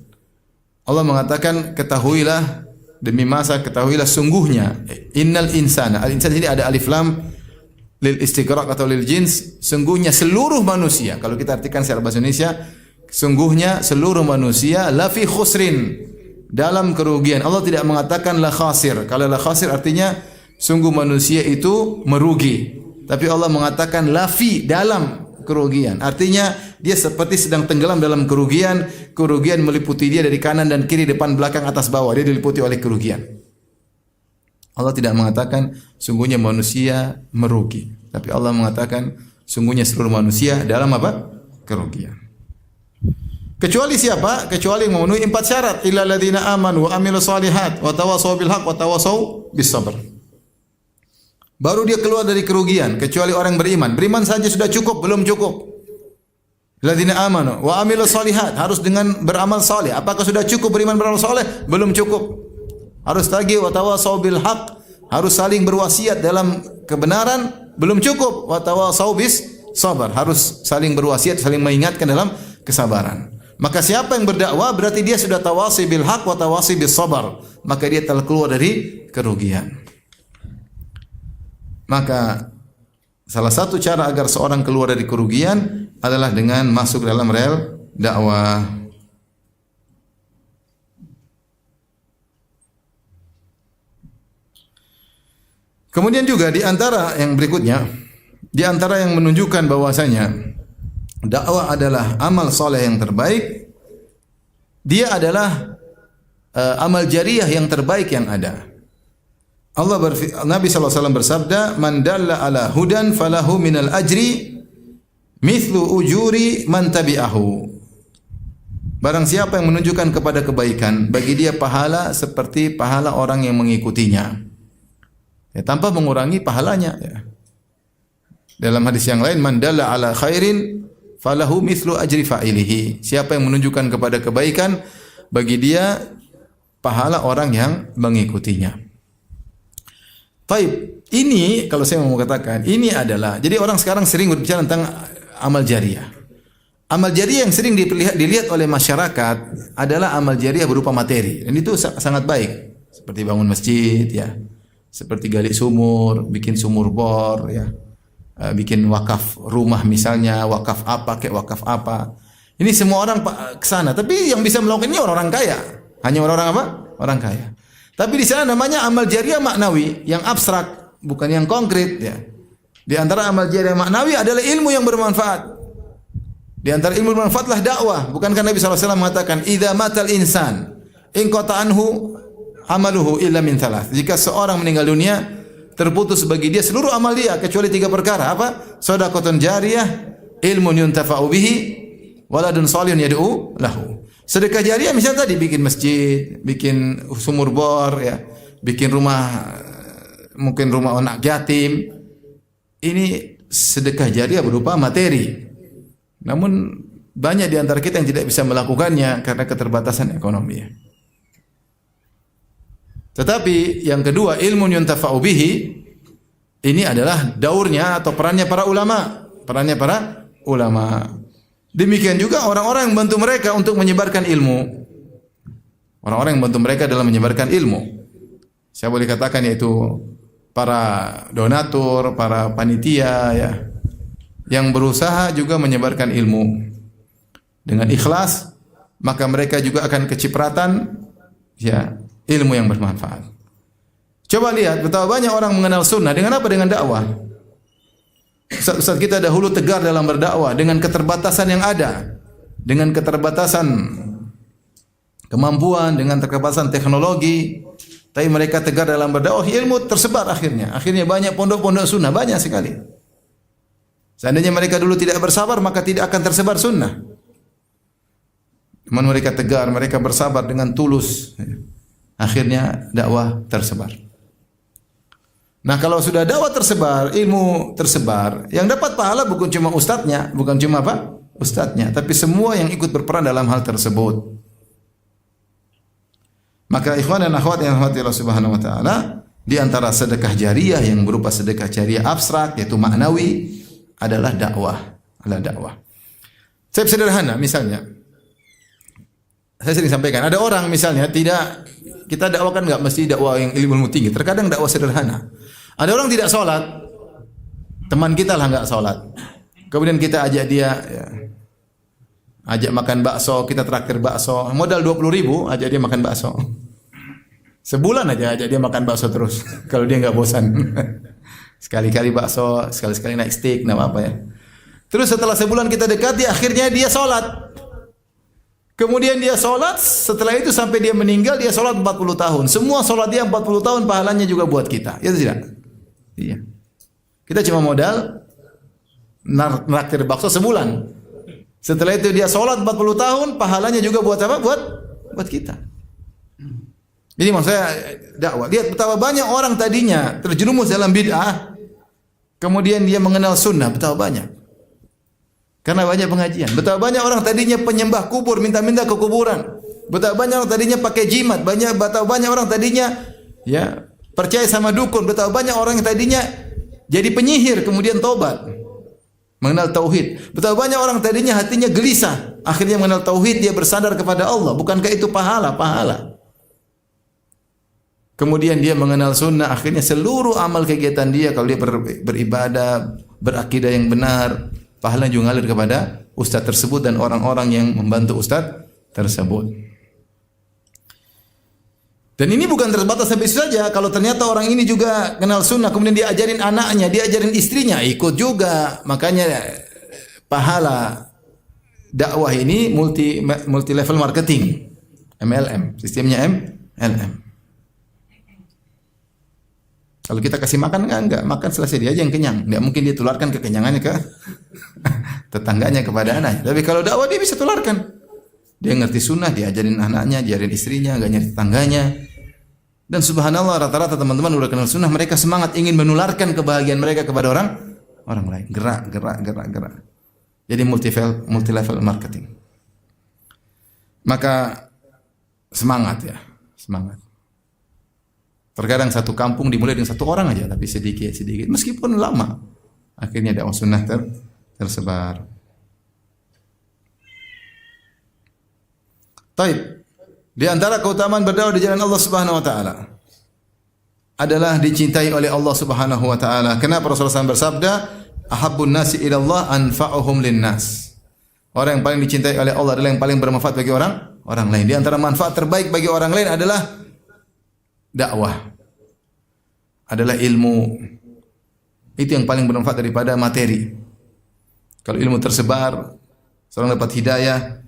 Allah mengatakan, ketahuilah demi masa, ketahuilah sungguhnya innal insana. Al-insan ini ada alif lam lil istighraq atau lil jins, sungguhnya seluruh manusia. Kalau kita artikan secara bahasa Indonesia, sungguhnya seluruh manusia lafi khusrin, dalam kerugian. Allah tidak mengatakan la khasir. Kalau la khasir artinya sungguh manusia itu merugi. Tapi Allah mengatakan lafi, dalam kerugian. Artinya dia seperti sedang tenggelam dalam kerugian. Kerugian meliputi dia dari kanan dan kiri, depan, belakang, atas, bawah. Dia diliputi oleh kerugian. Allah tidak mengatakan sungguhnya manusia merugi. Tapi Allah mengatakan sungguhnya seluruh manusia dalam apa? Kerugian. Kecuali siapa? Kecuali yang memenuhi 4 syarat. Illal ladzina amanu wa amilus solihat wa tawassaw bil haqq wa tawassaw bis sabr. Baru dia keluar dari kerugian. Kecuali orang beriman. Beriman saja sudah cukup, belum cukup. Ladzina amanu wa amilus solihat, harus dengan beramal saleh. Apakah sudah cukup beriman beramal saleh? Belum cukup. Harus lagi wa tawassaw bil haqq, harus saling berwasiat dalam kebenaran, belum cukup. Wa tawassaw bis sabr, harus saling berwasiat, saling mengingatkan dalam kesabaran. Maka siapa yang berdakwah berarti dia sudah tawasi bil haq wa tawasi bis sabar. Maka dia telah keluar dari kerugian. Maka salah satu cara agar seorang keluar dari kerugian adalah dengan masuk dalam rel dakwah. Kemudian juga di antara yang berikutnya, di antara yang menunjukkan bahwasanya dakwah adalah amal soleh yang terbaik, dia adalah amal jariah yang terbaik yang ada. Nabi SAW bersabda, "Man dalla ala hudan falahu minal ajri mithlu ujuri man tabi'ahu." Barang siapa yang menunjukkan kepada kebaikan, bagi dia pahala seperti pahala orang yang mengikutinya. Ya, tanpa mengurangi pahalanya. Ya. Dalam hadis yang lain, "Man dalla ala khairin falahu mithlu ajri fa'ilihi." Siapa yang menunjukkan kepada kebaikan, bagi dia pahala orang yang mengikutinya. Baik, ini kalau saya mau katakan, ini adalah, jadi orang sekarang sering berbicara tentang amal jariah. Amal jariah yang sering dilihat oleh masyarakat adalah amal jariah berupa materi, dan itu sangat baik. Seperti bangun masjid, ya, seperti gali sumur, bikin sumur bor, ya, bikin wakaf rumah misalnya, wakaf apa, kayak wakaf apa. Ini semua orang ke sana, tapi yang bisa melakukan ini orang-orang kaya. Hanya orang-orang apa? Orang kaya. Tapi di sana namanya amal jariah maknawi yang abstrak. bukan yang konkret ya. Di antara amal jariah maknawi adalah ilmu yang bermanfaat. Di antara ilmu bermanfaatlah dakwah. Bukankah Nabi SAW mengatakan, "Idza matal insan, in qata anhu amaluhu illa min thalath." Jika seorang meninggal dunia, terputus bagi dia seluruh amal dia kecuali 3 perkara. Apa? Shadaqatun jariyah, ilmun yuntafa'u bihi, waladun shalihun yad'u lahu. Sedekah jariah misalnya tadi bikin masjid, bikin sumur bor ya, bikin rumah, mungkin rumah anak yatim. Ini sedekah jariah berupa materi. Namun banyak di antara kita yang tidak bisa melakukannya karena keterbatasan ekonomi. Tetapi yang kedua, ilmu yuntafa'u bihi, ini adalah daurnya atau perannya para ulama. Perannya para ulama. Demikian juga orang-orang yang membantu mereka untuk menyebarkan ilmu. Orang-orang yang membantu mereka dalam menyebarkan ilmu. Saya boleh katakan yaitu para donatur, para panitia ya, yang berusaha juga menyebarkan ilmu dengan ikhlas, maka mereka juga akan kecipratan ya ilmu yang bermanfaat. Coba lihat betapa banyak orang mengenal sunnah dengan apa? Dengan dakwah. Ustaz kita dahulu tegar dalam berdakwah dengan keterbatasan yang ada, dengan keterbatasan kemampuan, dengan keterbatasan teknologi. Tapi mereka tegar dalam berdakwah, ilmu tersebar akhirnya. Akhirnya banyak pondok-pondok sunnah, banyak sekali. Seandainya mereka dulu tidak bersabar, maka tidak akan tersebar sunnah. Namun mereka tegar, mereka bersabar dengan tulus. Akhirnya dakwah tersebar. Nah, kalau sudah dakwah tersebar, ilmu tersebar, yang dapat pahala bukan cuma ustadznya, bukan cuma apa? Ustadznya, tapi semua yang ikut berperan dalam hal tersebut. Maka ikhwan dan akhwat yang dirahmati Allah Subhanahu wa taala, di antara sedekah jariah yang berupa sedekah jariah abstrak yaitu maknawi adalah dakwah, Saya sederhana misalnya. Saya sering sampaikan, ada orang misalnya tidak kita dakwakan enggak mesti dakwah yang ilmu tinggi, terkadang dakwah sederhana. Ada orang tidak salat. Teman kita lah enggak salat. Kemudian kita ajak dia ya, ajak makan bakso, kita traktir bakso, modal 20.000, ajak dia makan bakso. Sebulan aja ajak dia makan bakso terus, kalau dia enggak bosan. Sekali-kali bakso, sekali-sekali naik steak, enggak apa-apa ya. Terus setelah sebulan kita dekati, akhirnya dia salat. Kemudian dia salat, setelah itu sampai dia meninggal, dia salat 40 tahun. Semua salat dia 40 tahun, pahalanya juga buat kita. Ya tidak? Iya. Kita cuma modal naktir bakso sebulan. Setelah itu dia sholat 40 tahun, pahalanya juga buat apa? Buat kita. Jadi maksud saya dakwah. Lihat betapa banyak orang tadinya terjerumus dalam bid'ah, kemudian dia mengenal sunnah, betapa banyak. Karena banyak pengajian. Betapa banyak orang tadinya penyembah kubur, minta-minta ke kuburan. Betapa banyak orang tadinya pakai jimat, betapa banyak orang tadinya ya percaya sama dukun, betapa banyak orang yang tadinya jadi penyihir kemudian tobat. Mengenal tauhid. Betapa banyak orang tadinya hatinya gelisah, akhirnya mengenal tauhid, dia bersandar kepada Allah. Bukankah itu pahala? Kemudian dia mengenal sunnah, akhirnya seluruh amal kegiatan dia, kalau dia beribadah, berakidah yang benar, pahala juga ngalir kepada ustaz tersebut dan orang-orang yang membantu ustaz tersebut. Dan ini bukan terbatas sampai itu saja. Kalau ternyata orang ini juga kenal sunnah, kemudian dia ajarin anaknya, dia ajarin istrinya, ikut juga. Makanya pahala dakwah ini multi level marketing, MLM, sistemnya MLM. Kalau kita kasih makan enggak makan selesai, dia aja yang kenyang. Enggak mungkin dia tularkan kekenyangannya ke tetangganya, kepada anaknya. Tapi kalau dakwah dia bisa tularkan. Dia ngerti sunnah, dia ajarin anaknya, diajarin istrinya, enggak nyari tetangganya. Dan subhanallah rata-rata teman-teman udah kenal sunnah, mereka semangat ingin menularkan kebahagiaan mereka kepada orang lain. Gerak. Jadi multi level marketing. Maka semangat. Terkadang satu kampung dimulai dengan satu orang aja, tapi sedikit, meskipun lama, akhirnya dakwah sunnah tersebar. Taib. Di antara keutamaan berdakwah di jalan Allah Subhanahu wa taala adalah dicintai oleh Allah Subhanahu wa taala. Kenapa Rasulullah SAW bersabda, "Ahabbun nasi ila Allah anfa'uhum linnas." Orang yang paling dicintai oleh Allah adalah yang paling bermanfaat bagi orang lain. Di antara manfaat terbaik bagi orang lain adalah dakwah. adalah ilmu. Itu yang paling bermanfaat daripada materi. Kalau ilmu tersebar, seorang dapat hidayah,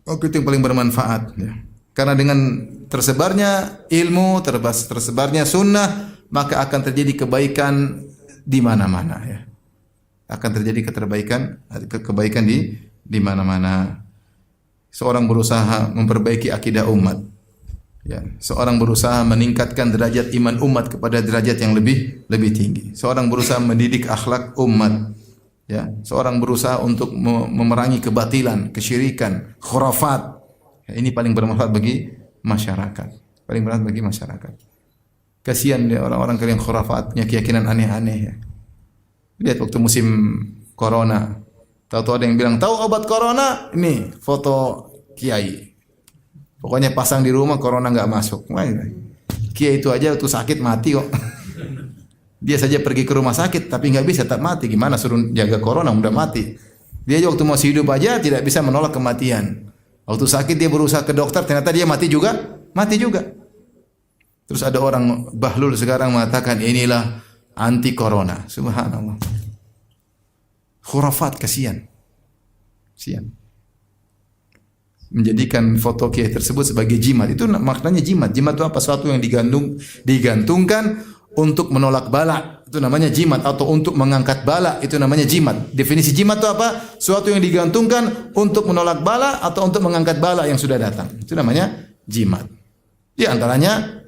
itu yang paling bermanfaat. Ya. Karena dengan tersebarnya ilmu, tersebarnya sunnah, maka akan terjadi kebaikan di mana-mana. Ya. Akan terjadi kebaikan di mana-mana. Seorang berusaha memperbaiki akidah umat. Ya. Seorang berusaha meningkatkan derajat iman umat kepada derajat yang lebih tinggi. Seorang berusaha mendidik akhlak umat. Ya, seorang berusaha untuk memerangi kebatilan, kesyirikan, khurafat. Ya, ini paling bermanfaat bagi masyarakat. Paling bermanfaat bagi masyarakat. Kasihan dia orang-orang yang khurafat, punya keyakinan aneh-aneh ya. Lihat waktu musim corona, tahu-tahu ada yang bilang, "Tahu obat corona? Ini foto kiai." Pokoknya pasang di rumah corona enggak masuk. Wah, kiai itu aja waktu sakit mati kok. Dia saja pergi ke rumah sakit tapi enggak bisa, tetap mati. Gimana suruh jaga corona udah mati. Dia waktu masih hidup aja tidak bisa menolak kematian. Waktu sakit dia berusaha ke dokter, ternyata dia mati juga. Terus ada orang bahlul sekarang mengatakan inilah anti corona. Subhanallah. Khurafat, kasihan. Menjadikan foto kiai tersebut sebagai jimat. Itu maknanya jimat. Jimat itu apa? Sesuatu yang digantungkan untuk menolak bala, itu namanya jimat, atau untuk mengangkat bala, itu namanya jimat. Definisi jimat itu apa? Suatu yang digantungkan untuk menolak bala atau untuk mengangkat bala yang sudah datang. Itu namanya jimat. Di antaranya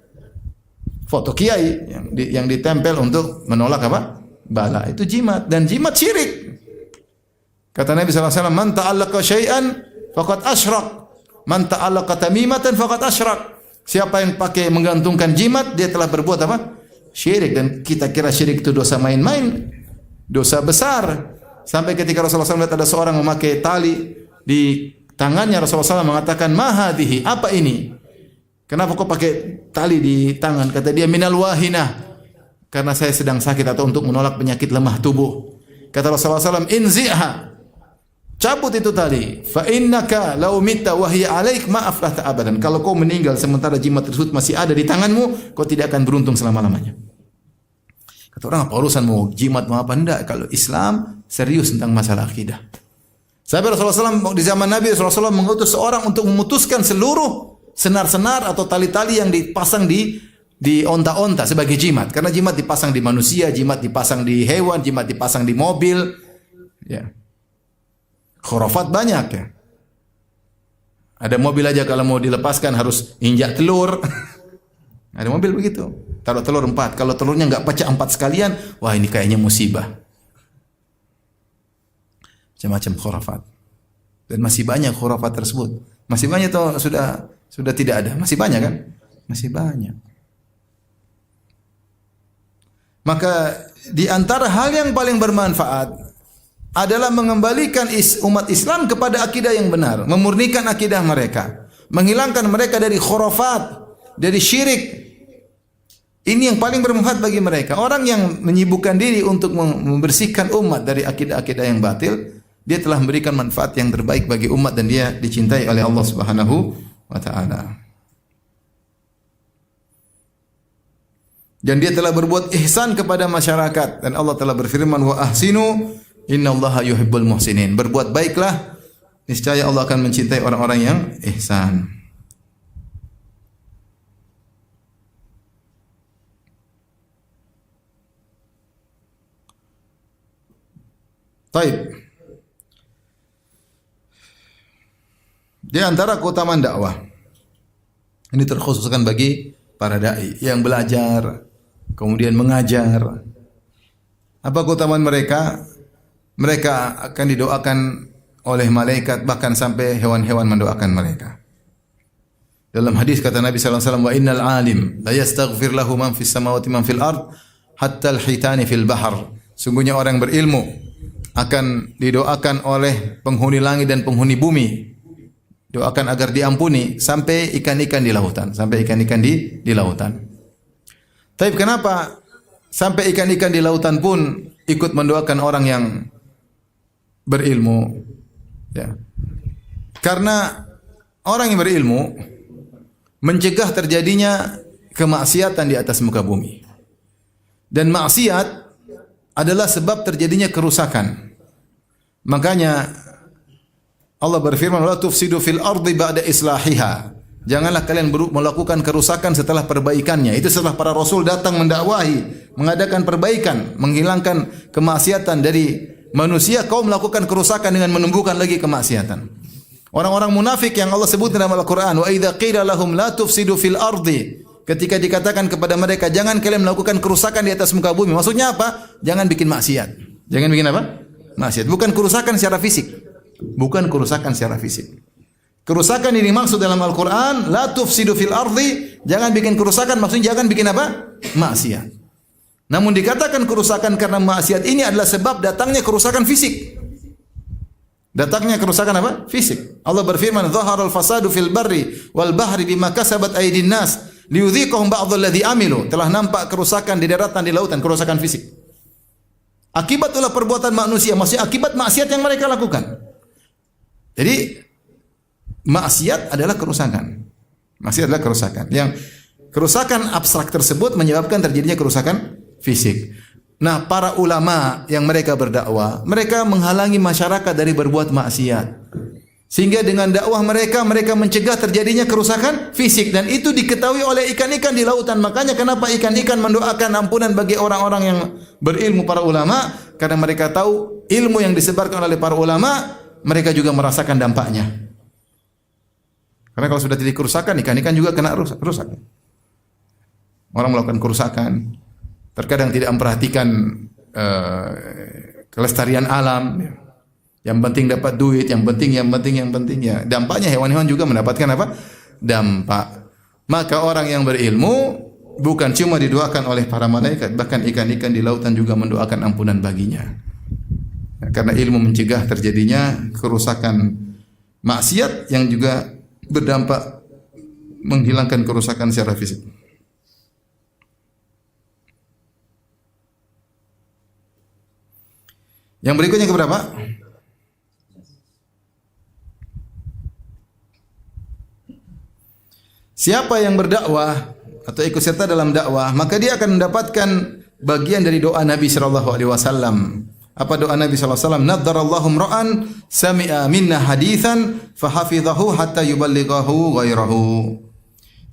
foto kiai yang ditempel untuk menolak apa? Bala. Itu jimat, dan jimat syirik. Kata Nabi SAW, "Man ta'allaqa syai'an faqad asyrak. Man ta'allaqa tamimatan faqad asyrak." Siapa yang pakai menggantungkan jimat, dia telah berbuat apa? Syirik. Dan kita kira syirik itu dosa main-main, dosa besar. Sampai ketika Rasulullah SAW melihat ada seorang memakai tali di tangannya, Rasulullah SAW mengatakan, "Ma hadhihi?" Apa ini? Kenapa kau pakai tali di tangan? Kata dia, "Minal wahinah." Karena saya sedang sakit atau untuk menolak penyakit lemah tubuh. Kata Rasulullah SAW, "Inzi'ha." Cabut itu tali. Fa innaka law mitta wa hiya 'alaik ma aflahta abadan. Kalau kau meninggal sementara jimat tersebut masih ada di tanganmu, kau tidak akan beruntung selama-lamanya. Kata orang, apa urusan mau jimat mau apa? Enggak, kalau Islam serius tentang masalah akidah. Sampai Rasulullah SAW di zaman Nabi, Rasulullah SAW mengutus seorang untuk memutuskan seluruh senar-senar atau tali-tali yang dipasang di onta-onta sebagai jimat. Karena jimat dipasang di manusia, jimat dipasang di hewan, jimat dipasang di mobil. Ya. Khurafat banyak ya. Ada mobil aja kalau mau dilepaskan harus injak telur. Ada mobil begitu. Taruh telur 4. Kalau telurnya enggak pecah 4 sekalian, wah ini kayaknya musibah. Macam-macam khurafat. Dan masih banyak khurafat tersebut. Masih banyak atau sudah tidak ada? Masih banyak kan? Masih banyak. Maka di antara hal yang paling bermanfaat adalah mengembalikan umat Islam kepada akidah yang benar, memurnikan akidah mereka, menghilangkan mereka dari khurafat, dari syirik. Ini yang paling bermanfaat bagi mereka. Orang yang menyibukkan diri untuk membersihkan umat dari akidah-akidah yang batil, dia telah memberikan manfaat yang terbaik bagi umat dan dia dicintai oleh Allah Subhanahu wa taala. Dan dia telah berbuat ihsan kepada masyarakat, dan Allah telah berfirman, "Wa ahsinu innallaha yuhibbul muhsinin." Berbuat baiklah, niscaya Allah akan mencintai orang-orang yang ihsan. Baik. Di antara keutamaan dakwah, ini terkhususkan bagi para dai yang belajar, kemudian mengajar. Apa keutamaan mereka? Mereka akan didoakan oleh malaikat, bahkan sampai hewan-hewan mendoakan mereka. Dalam hadis kata Nabi sallallahu alaihi wasallam, "Wa innal alim la yastaghfir lahu man fis samawati man fil ard hatta al-hitani fil bahr." Sungguhnya orang berilmu akan didoakan oleh penghuni langit dan penghuni bumi. Doakan agar diampuni sampai ikan-ikan di lautan, Tapi kenapa sampai ikan-ikan di lautan pun ikut mendoakan orang yang berilmu? Ya. Karena orang yang berilmu mencegah terjadinya kemaksiatan di atas muka bumi. Dan maksiat adalah sebab terjadinya kerusakan. Makanya Allah berfirman, "La tufsidu fil ardi ba'da islahiha." Janganlah kalian melakukan kerusakan setelah perbaikannya. Itu setelah para rasul datang mendakwahi, mengadakan perbaikan, menghilangkan kemaksiatan dari manusia, kau melakukan kerusakan dengan menumbuhkan lagi kemaksiatan. Orang-orang munafik yang Allah sebut dalam Al-Qur'an, "Wa idza qila lahum la tufsidu fil ardi." Ketika dikatakan kepada mereka, jangan kalian melakukan kerusakan di atas muka bumi. Maksudnya apa? Jangan bikin maksiat. Jangan bikin apa? Maksiat. Bukan kerusakan secara fisik. Bukan kerusakan secara fisik. Kerusakan ini dimaksud dalam Al-Quran, la tufsidu fil ardi, jangan bikin kerusakan, maksudnya jangan bikin apa? Maksiat. Namun dikatakan kerusakan karena maksiat ini adalah sebab datangnya kerusakan fisik. Datangnya kerusakan apa? Fisik. Allah berfirman, "Dhaharal fasadu fil barri wal bahri bima kasabat aydin nas liyudhiqahum ba'dhal ladzi amilu." Telah nampak kerusakan di daratan, di lautan, kerusakan fisik. Akibat ulah perbuatan manusia, maksudnya akibat maksiat yang mereka lakukan. Jadi maksiat adalah kerusakan. Maksiat adalah kerusakan. Yang kerusakan abstrak tersebut menyebabkan terjadinya kerusakan fisik. Nah, para ulama yang mereka berdakwah, mereka menghalangi masyarakat dari berbuat maksiat. Sehingga dengan dakwah mereka, mereka mencegah terjadinya kerusakan fisik. Dan itu diketahui oleh ikan-ikan di lautan. Makanya kenapa ikan-ikan mendoakan ampunan bagi orang-orang yang berilmu, para ulama. Karena mereka tahu ilmu yang disebarkan oleh para ulama, mereka juga merasakan dampaknya. Karena kalau sudah terjadi kerusakan, ikan-ikan juga kena rusak. Orang melakukan kerusakan, terkadang tidak memperhatikan kelestarian alam. Yang penting dapat duit, yang penting ya. Dampaknya hewan-hewan juga mendapatkan apa? Dampak. Maka orang yang berilmu bukan cuma didoakan oleh para malaikat, bahkan ikan-ikan di lautan juga mendoakan ampunan baginya. Karena ilmu mencegah terjadinya kerusakan maksiat yang juga berdampak menghilangkan kerusakan secara fisik. Yang berikutnya keberapa? Siapa yang berdakwah atau ikut serta dalam dakwah, maka dia akan mendapatkan bagian dari doa Nabi sallallahu alaihi wasallam. Apa doa Nabi sallallahu alaihi wasallam? Naddarallahu ra'an sami'a minna haditsan fahafidhahu hatta yuballighahu ghairahu.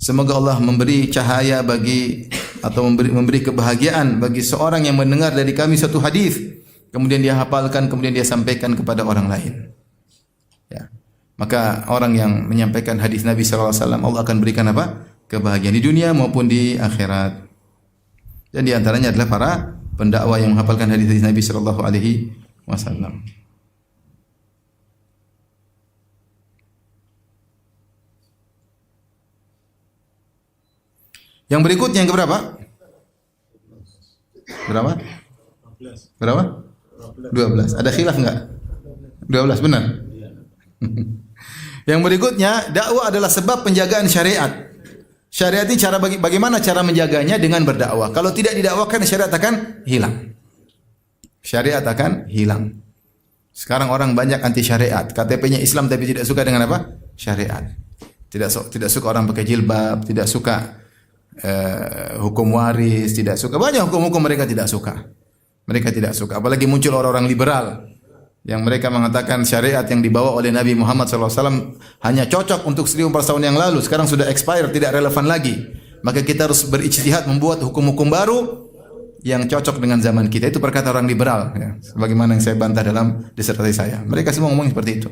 Semoga Allah memberi cahaya bagi atau memberi kebahagiaan bagi seorang yang mendengar dari kami satu hadis, kemudian dia hafalkan, kemudian dia sampaikan kepada orang lain. Ya. Maka orang yang menyampaikan hadis Nabi sallallahu alaihi wasallam, Allah akan berikan apa? Kebahagiaan di dunia maupun di akhirat. Dan di antaranya adalah para pendakwah yang menghafalkan hadis Nabi sallallahu alaihi wasallam. Yang berikutnya yang keberapa? Berapa? Berapa? 12. Ada khilaf enggak? 12 benar? Yang berikutnya, dakwah adalah sebab penjagaan syariat. Syariat ini bagaimana cara menjaganya? Dengan berdakwah. Kalau tidak didakwakan, syariat akan hilang. Syariat akan hilang. Sekarang orang banyak anti syariat. KTP-nya Islam tapi tidak suka dengan apa? Syariat. Tidak suka orang pakai jilbab, tidak suka hukum waris, tidak suka. Banyak hukum-hukum mereka tidak suka. Mereka tidak suka. Apalagi muncul orang-orang liberal yang mereka mengatakan syariat yang dibawa oleh Nabi Muhammad SAW hanya cocok untuk 1400 tahun yang lalu, sekarang sudah expire, tidak relevan lagi. Maka kita harus berijtihad membuat hukum-hukum baru yang cocok dengan zaman kita. Itu perkataan orang liberal, ya. Sebagaimana yang saya bantah dalam disertasi saya. Mereka semua ngomong seperti itu.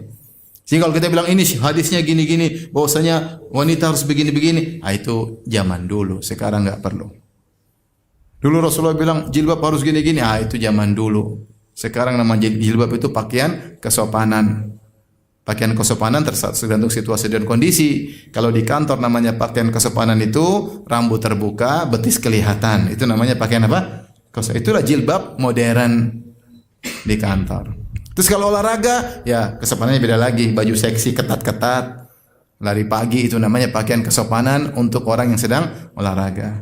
Sehingga kalau kita bilang ini hadisnya gini-gini, bahwasanya wanita harus begini-begini, itu zaman dulu, sekarang enggak perlu. Dulu Rasulullah bilang jilbab harus gini-gini, itu zaman dulu. Sekarang nama jilbab itu pakaian kesopanan. Pakaian kesopanan tergantung situasi dan kondisi. Kalau di kantor namanya pakaian kesopanan itu rambut terbuka, betis kelihatan. Itu namanya pakaian apa? Itulah jilbab modern di kantor. Terus kalau olahraga, ya kesopanannya beda lagi. Baju seksi ketat-ketat, lari pagi, itu namanya pakaian kesopanan untuk orang yang sedang olahraga.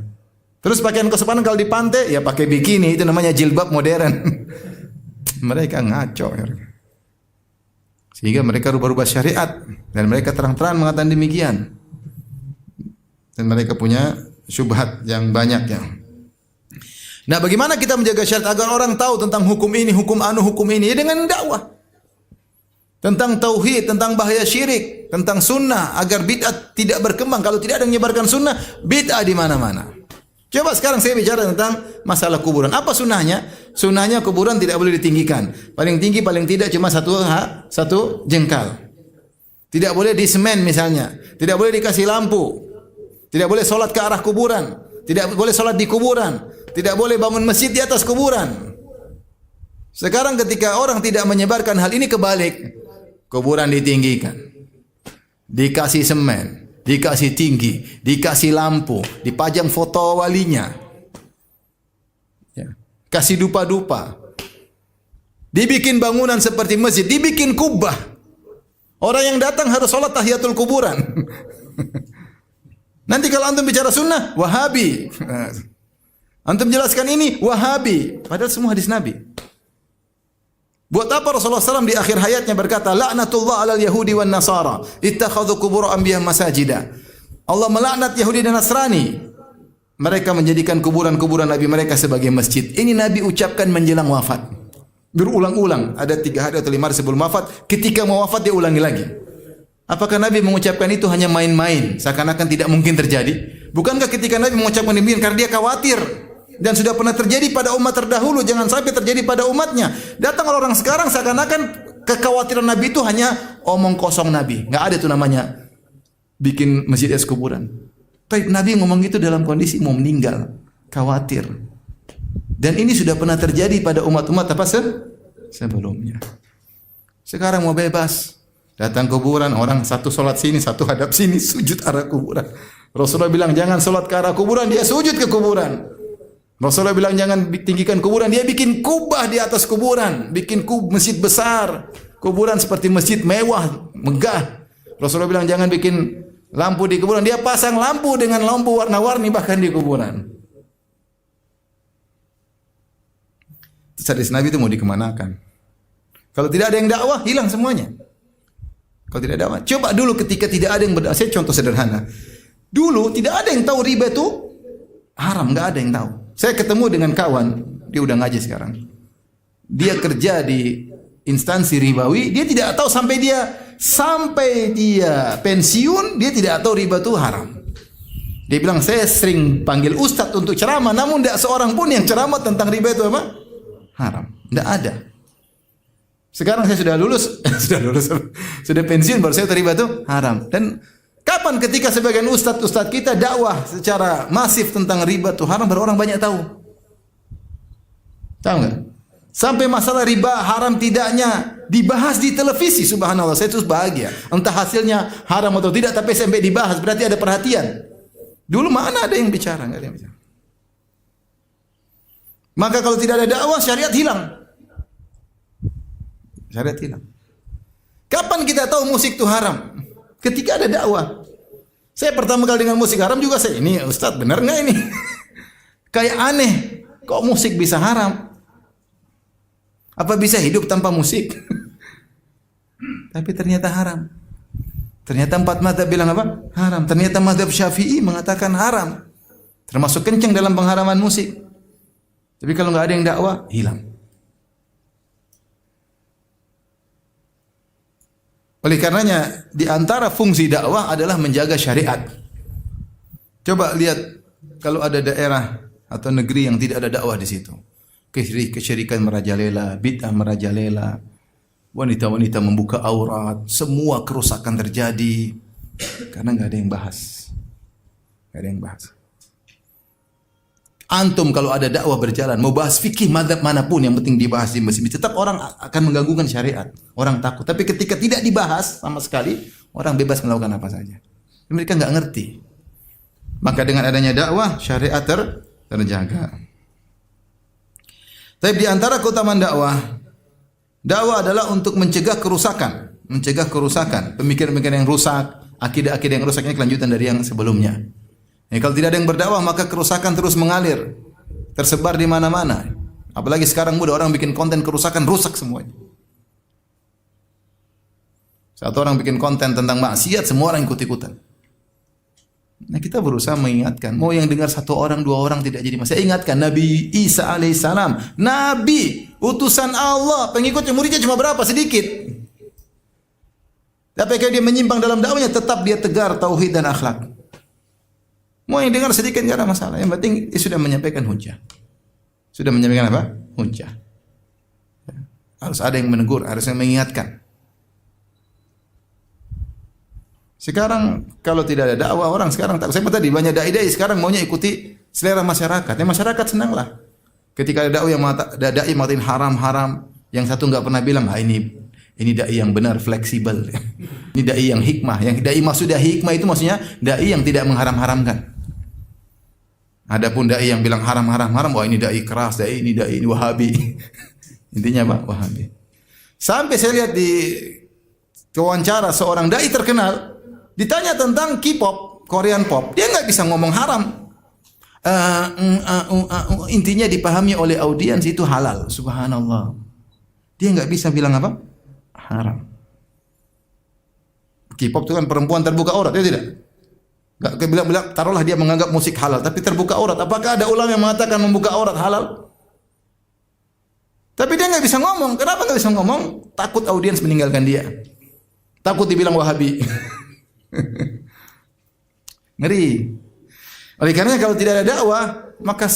Terus pakaian kesopanan kalau di pantai, ya pakai bikini, itu namanya jilbab modern. Mereka ngaco. Sehingga mereka rubah-rubah syariat. Dan mereka terang-terangan mengatakan demikian. Dan mereka punya syubhat yang banyak. Nah, bagaimana kita menjaga syariat agar orang tahu tentang hukum ini, hukum anu, hukum ini? Ya dengan dakwah. Tentang tauhid, tentang bahaya syirik, tentang sunnah, agar bid'ah tidak berkembang. Kalau tidak ada yang menyebarkan sunnah, bid'ah di mana-mana. Coba sekarang saya bicara tentang masalah kuburan. Apa sunnahnya? Sunnahnya kuburan tidak boleh ditinggikan. Paling tinggi, paling tidak cuma satu jengkal. Tidak boleh disemen misalnya. Tidak boleh dikasih lampu. Tidak boleh sholat ke arah kuburan. Tidak boleh sholat di kuburan. Tidak boleh bangun masjid di atas kuburan. Sekarang ketika orang tidak menyebarkan hal ini, kebalik. Kuburan ditinggikan. Dikasih semen. Dikasih tinggi. Dikasih lampu. Dipajang foto walinya. Ya. Kasih dupa-dupa. Dibikin bangunan seperti masjid. Dibikin kubah. Orang yang datang harus sholat tahiyatul kuburan. Nanti kalau antum bicara sunnah, Wahabi. Antum jelaskan ini, Wahabi. Padahal semua hadis Nabi. Buat apa Rasulullah SAW di akhir hayatnya berkata, La'natullah alal Yahudi wan Nasara, ittakhadhu qubur anbiya masajida. Allah melaknat Yahudi dan Nasrani. Mereka menjadikan kuburan-kuburan Nabi mereka sebagai masjid. Ini Nabi ucapkan menjelang wafat. Berulang-ulang. Ada 3 hari atau 5 hari sebelum wafat. Ketika mau wafat dia ulangi lagi. Apakah Nabi mengucapkan itu hanya main-main, seakan-akan tidak mungkin terjadi? Bukankah ketika Nabi mengucapkan demikian karena dia khawatir dan sudah pernah terjadi pada umat terdahulu, jangan sampai terjadi pada umatnya. Datang orang sekarang seakan-akan kekhawatiran Nabi itu hanya omong kosong Nabi. Enggak ada itu namanya bikin masjid es kuburan. Tapi Nabi ngomong itu dalam kondisi mau meninggal, khawatir. Dan ini sudah pernah terjadi pada umat-umat apa sebelumnya. Sekarang mau bebas. Datang kuburan, orang satu solat sini, satu hadap sini, sujud arah kuburan. Rasulullah bilang jangan solat ke arah kuburan, dia sujud ke kuburan. Rasulullah bilang jangan tinggikan kuburan, dia bikin kubah di atas kuburan, bikin masjid besar, kuburan seperti masjid mewah, megah. Rasulullah bilang jangan bikin lampu di kuburan, dia pasang lampu dengan lampu warna-warni bahkan di kuburan. Hadis Nabi itu mau dikemanakan? Kalau tidak ada yang dakwah, hilang semuanya. Kalau tidak ada, coba dulu ketika tidak ada yang berdakwah. Saya contoh sederhana. Dulu tidak ada yang tahu riba itu haram, enggak ada yang tahu. Saya ketemu dengan kawan, dia udah ngaji sekarang. Dia kerja di instansi ribawi, dia tidak tahu sampai dia pensiun, dia tidak tahu riba itu haram. Dia bilang saya sering panggil ustadz untuk ceramah, namun tidak seorang pun yang ceramah tentang riba itu apa? Haram. Tidak ada. Sekarang saya sudah lulus, sudah pensiun, baru saya terlibat itu haram. Dan kapan ketika sebagian ustadz kita dakwah secara masif tentang riba itu haram, baru orang banyak tahu. Tahu nggak? Sampai masalah riba haram tidaknya dibahas di televisi, subhanallah. Saya terus bahagia. Entah hasilnya haram atau tidak, tapi sampai dibahas, berarti ada perhatian. Dulu mana ada yang bicara, nggak ada yang bicara. Maka kalau tidak ada dakwah, syariat hilang. Syariat hilang. Kapan kita tahu musik itu haram? Ketika ada dakwah. Saya pertama kali dengan musik haram juga ini Ustaz benar nggak ini? Kayak aneh. Kok musik bisa haram? Apa bisa hidup tanpa musik? Tapi ternyata haram. Ternyata 4 mazhab bilang apa? Haram. Ternyata mazhab Syafi'i mengatakan haram. Termasuk kencang dalam pengharaman musik. Tapi kalau nggak ada yang dakwah, hilang. Oleh karenanya, di antara fungsi dakwah adalah menjaga syariat. Coba lihat kalau ada daerah atau negeri yang tidak ada dakwah di situ. Kesyirikan merajalela, bid'ah merajalela, wanita-wanita membuka aurat, semua kerusakan terjadi karena nggak ada yang bahas. Nggak ada yang bahas. Antum kalau ada dakwah berjalan, mau bahas fikih mazhab manapun, yang penting dibahas di masjid, tetap orang akan mengganggukan syariat. Orang takut. Tapi ketika tidak dibahas sama sekali, orang bebas melakukan apa saja. Mereka nggak ngerti. Maka dengan adanya dakwah, syariat terjaga. Tapi di antara keutamaan dakwah, dakwah adalah untuk mencegah kerusakan, pemikiran-pemikiran yang rusak, akidah-akidah yang rusak. Ini kelanjutan dari yang sebelumnya. Kalau tidak ada yang berdakwah, maka kerusakan terus mengalir, tersebar di mana-mana. Apalagi sekarang mudah orang bikin konten kerusakan, rusak semuanya. Satu orang bikin konten tentang maksiat, semua orang ikut-ikutan. Nah, kita berusaha mengingatkan. Mau yang dengar satu orang, dua orang tidak jadi masalah. Saya ingatkan Nabi Isa alaihissalam, Nabi, utusan Allah, pengikutnya muridnya cuma berapa? Sedikit. Tapi kalau dia menyimpang dalam dakwahnya, tetap dia tegar tauhid dan akhlak. Mau yang dengar sedikit tidak ada masalah. Yang penting dia sudah menyampaikan hujah. Sudah menyampaikan apa? Hujah. Harus ada yang menegur, harus yang mengingatkan. Sekarang kalau tidak ada dakwah, orang sekarang tak. Saya tadi banyak dai-dai sekarang maunya ikuti selera masyarakat. Ya masyarakat senanglah. Ketika ada dai yang mengatakan haram-haram, yang satu enggak pernah bilang, ini dai yang benar, fleksibel. Ini dai yang hikmah. Yang dai maksudnya hikmah itu maksudnya dai yang tidak mengharam-haramkan. Adapun dai yang bilang haram-haram, wah ini dai keras, ini Wahabi. Intinya apa? Wahabi. Sampai saya lihat di wawancara seorang dai terkenal, ditanya tentang K-pop, Korean pop, dia nggak bisa ngomong haram. Intinya dipahami oleh audiens itu halal. Subhanallah. Dia nggak bisa bilang apa? Haram. K-pop itu kan perempuan terbuka aurat, ya tidak? Gak bilang taruhlah dia menganggap musik halal, tapi terbuka aurat. Apakah ada ulama yang mengatakan membuka aurat halal? Tapi dia nggak bisa ngomong. Kenapa nggak bisa ngomong? Takut audiens meninggalkan dia. Takut dibilang Wahabi. Ngeri. Oleh karena kalau tidak ada dakwah, maka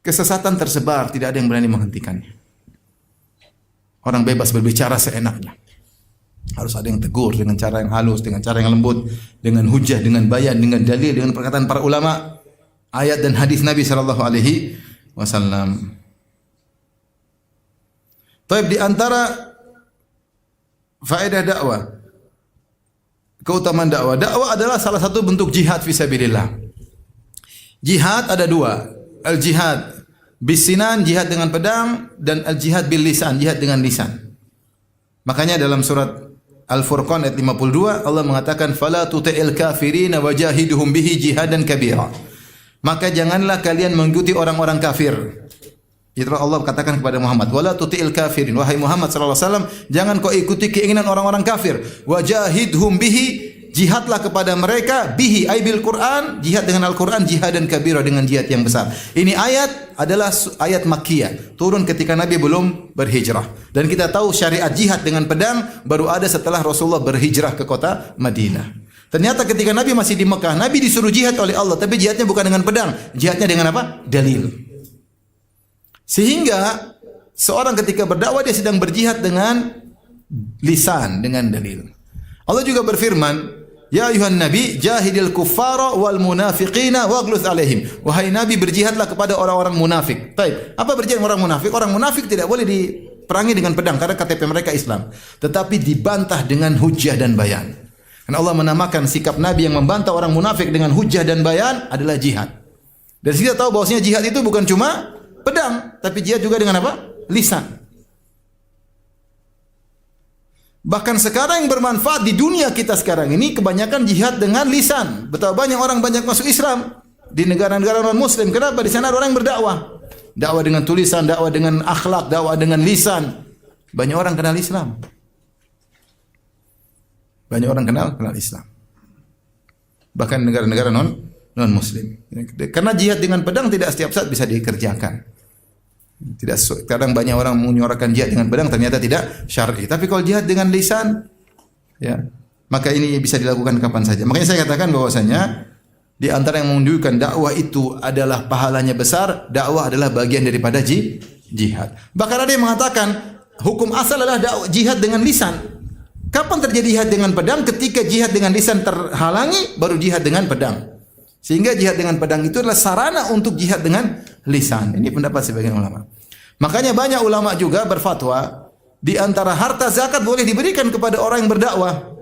kesesatan tersebar, tidak ada yang berani menghentikannya. Orang bebas berbicara seenaknya. Harus ada yang tegur dengan cara yang halus, dengan cara yang lembut, dengan hujah, dengan bayan, dengan dalil, dengan perkataan para ulama, ayat dan hadis Nabi sallallahu alaihi wasallam. Baik, di antara faedah dakwah, keutamaan dakwah. Dakwah adalah salah satu bentuk jihad fisabilillah. Jihad ada dua. Al-jihad bisinan, jihad dengan pedang, dan al-jihad bil lisan, jihad dengan lisan. Makanya dalam surat Al-Furqan ayat 52 Allah mengatakan fala tuti'il kafirin wajahiduhum bihi jihadan kabira. Maka janganlah kalian mengikuti orang-orang kafir. Itu Allah katakan kepada Muhammad, wala tuti'il kafirin, wahai Muhammad sallallahu alaihi wasallam, jangan kau ikuti keinginan orang-orang kafir. Wajahidhum bihi, jihadlah kepada mereka, bihi ay bil Quran, jihad dengan Al-Quran, jihad dan kabira, dengan jihad yang besar. Ini ayat adalah ayat Makkiyah, turun ketika Nabi belum berhijrah. Dan kita tahu syariat jihad dengan pedang baru ada setelah Rasulullah berhijrah ke kota Madinah. Ternyata ketika Nabi masih di Mekah, Nabi disuruh jihad oleh Allah, tapi jihadnya bukan dengan pedang, jihadnya dengan apa? Dalil. Sehingga seorang ketika berdakwah dia sedang berjihad dengan lisan, dengan dalil. Allah juga berfirman, ya ayuhan nabi jahidil kuffara wal munafiqina waghluz alaihim. Wahai nabi, berjihadlah kepada orang-orang munafik. Baik, apa berjihad orang munafik? Orang munafik tidak boleh diperangi dengan pedang karena KTP mereka Islam, tetapi dibantah dengan hujjah dan bayan. Karena Allah menamakan sikap nabi yang membantah orang munafik dengan hujjah dan bayan adalah jihad. Dan kita tahu bahwasanya jihad itu bukan cuma pedang, tapi jihad juga dengan apa? Lisan. Bahkan sekarang yang bermanfaat di dunia kita sekarang ini kebanyakan jihad dengan lisan. Betapa banyak orang banyak masuk Islam di negara-negara non-muslim. Kenapa? Di sana ada orang yang berdakwah. Dakwah dengan tulisan, dakwah dengan akhlak, dakwah dengan lisan. Banyak orang kenal Islam. Banyak orang kenal Islam. Bahkan negara-negara non-muslim. Karena jihad dengan pedang tidak setiap saat bisa dikerjakan. Kadang banyak orang menyuarakan jihad dengan pedang ternyata tidak syar'i. Tapi kalau jihad dengan lisan, ya, maka ini bisa dilakukan kapan saja. Makanya saya katakan bahwasanya di antara yang menunjukkan dakwah itu adalah pahalanya besar, dakwah adalah bagian daripada jihad. Bahkan ada yang mengatakan hukum asal adalah jihad dengan lisan. Kapan terjadi jihad dengan pedang? Ketika jihad dengan lisan terhalangi, baru jihad dengan pedang. Sehingga jihad dengan pedang itu adalah sarana untuk jihad dengan lisan. Ini pendapat sebagian ulama. Makanya banyak ulama juga berfatwa di antara harta zakat boleh diberikan kepada orang yang berdakwah.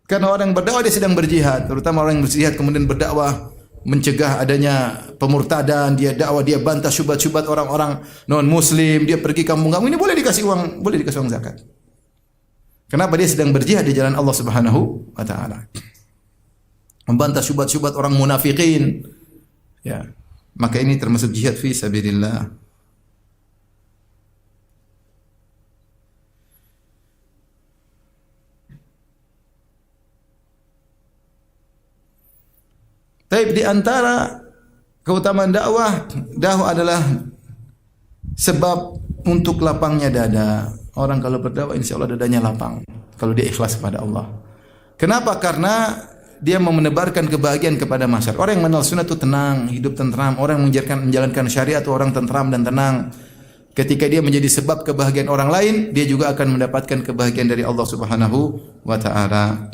Karena orang yang berdakwah dia sedang berjihad, terutama orang yang berjihad kemudian berdakwah mencegah adanya pemurtadan, dia dakwah, dia bantah syubhat-syubhat orang-orang non-muslim, dia pergi kampung-kampung, ini boleh dikasih uang zakat. Kenapa? Dia sedang berjihad di jalan Allah Subhanahu wa taala. Membantah syubhat-syubhat orang munafikin. Ya. Maka ini termasuk jihad fi sabilillah. Tapi di antara keutamaan dakwah adalah sebab untuk lapangnya dada. Orang kalau berdakwah insya Allah dadanya lapang. Kalau dia ikhlas kepada Allah. Kenapa? Karena dia mau menebarkan kebahagiaan kepada masyarakat. Orang yang mengenal sunnah itu tenang, hidup tentram. Orang yang menjalankan syariat itu orang tentram dan tenang. Ketika dia menjadi sebab kebahagiaan orang lain, dia juga akan mendapatkan kebahagiaan dari Allah Subhanahu wa taala.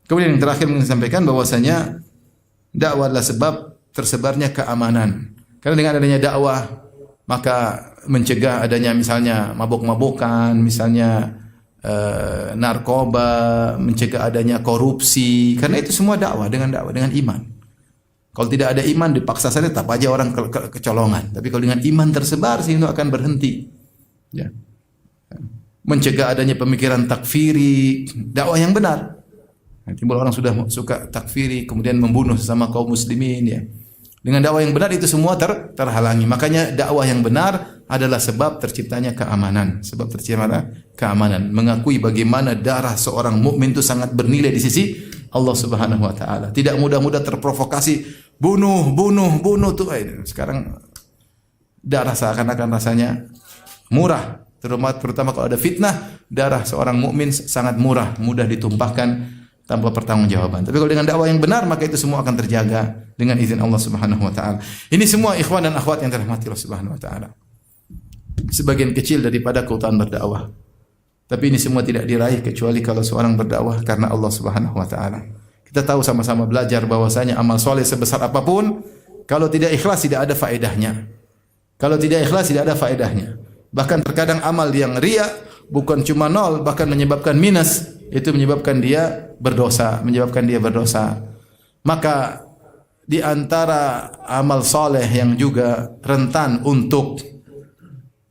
Kemudian yang terakhir ingin sampaikan bahwasanya dakwah adalah sebab tersebarnya keamanan. Karena dengan adanya dakwah maka mencegah adanya misalnya mabuk-mabukan, misalnya narkoba, mencegah adanya korupsi. Karena itu semua dakwah dengan iman. Kalau tidak ada iman dipaksa saja tetap aja orang kecolongan. Tapi kalau dengan iman tersebar sih itu akan berhenti. Ya. Mencegah adanya pemikiran takfiri, dakwah yang benar. Timbul orang sudah suka takfiri kemudian membunuh sesama kaum muslimin ya. Dengan dakwah yang benar itu semua terhalangi. Makanya dakwah yang benar adalah sebab terciptanya keamanan. Sebab terciptanya keamanan. Mengakui bagaimana darah seorang mukmin itu sangat bernilai di sisi Allah Subhanahu wa taala. Tidak mudah-mudah terprovokasi bunuh tuh. Sekarang darah seakan-akan rasanya murah. Terutama kalau ada fitnah, darah seorang mukmin sangat murah, mudah ditumpahkan tanpa pertanggungjawaban. Tapi kalau dengan dakwah yang benar maka itu semua akan terjaga dengan izin Allah Subhanahu wa taala. Ini semua ikhwan dan akhwat yang dirahmati Allah Subhanahu wa taala. Sebagian kecil daripada keutamaan berdakwah. Tapi ini semua tidak diraih kecuali kalau seorang berdakwah karena Allah Subhanahu wa taala. Kita tahu sama-sama belajar bahwasanya amal soleh sebesar apapun kalau tidak ikhlas tidak ada faedahnya. Kalau tidak ikhlas tidak ada faedahnya. Bahkan terkadang amal yang riya bukan cuma nol bahkan menyebabkan minus. Itu menyebabkan dia berdosa, Maka di antara amal soleh yang juga rentan untuk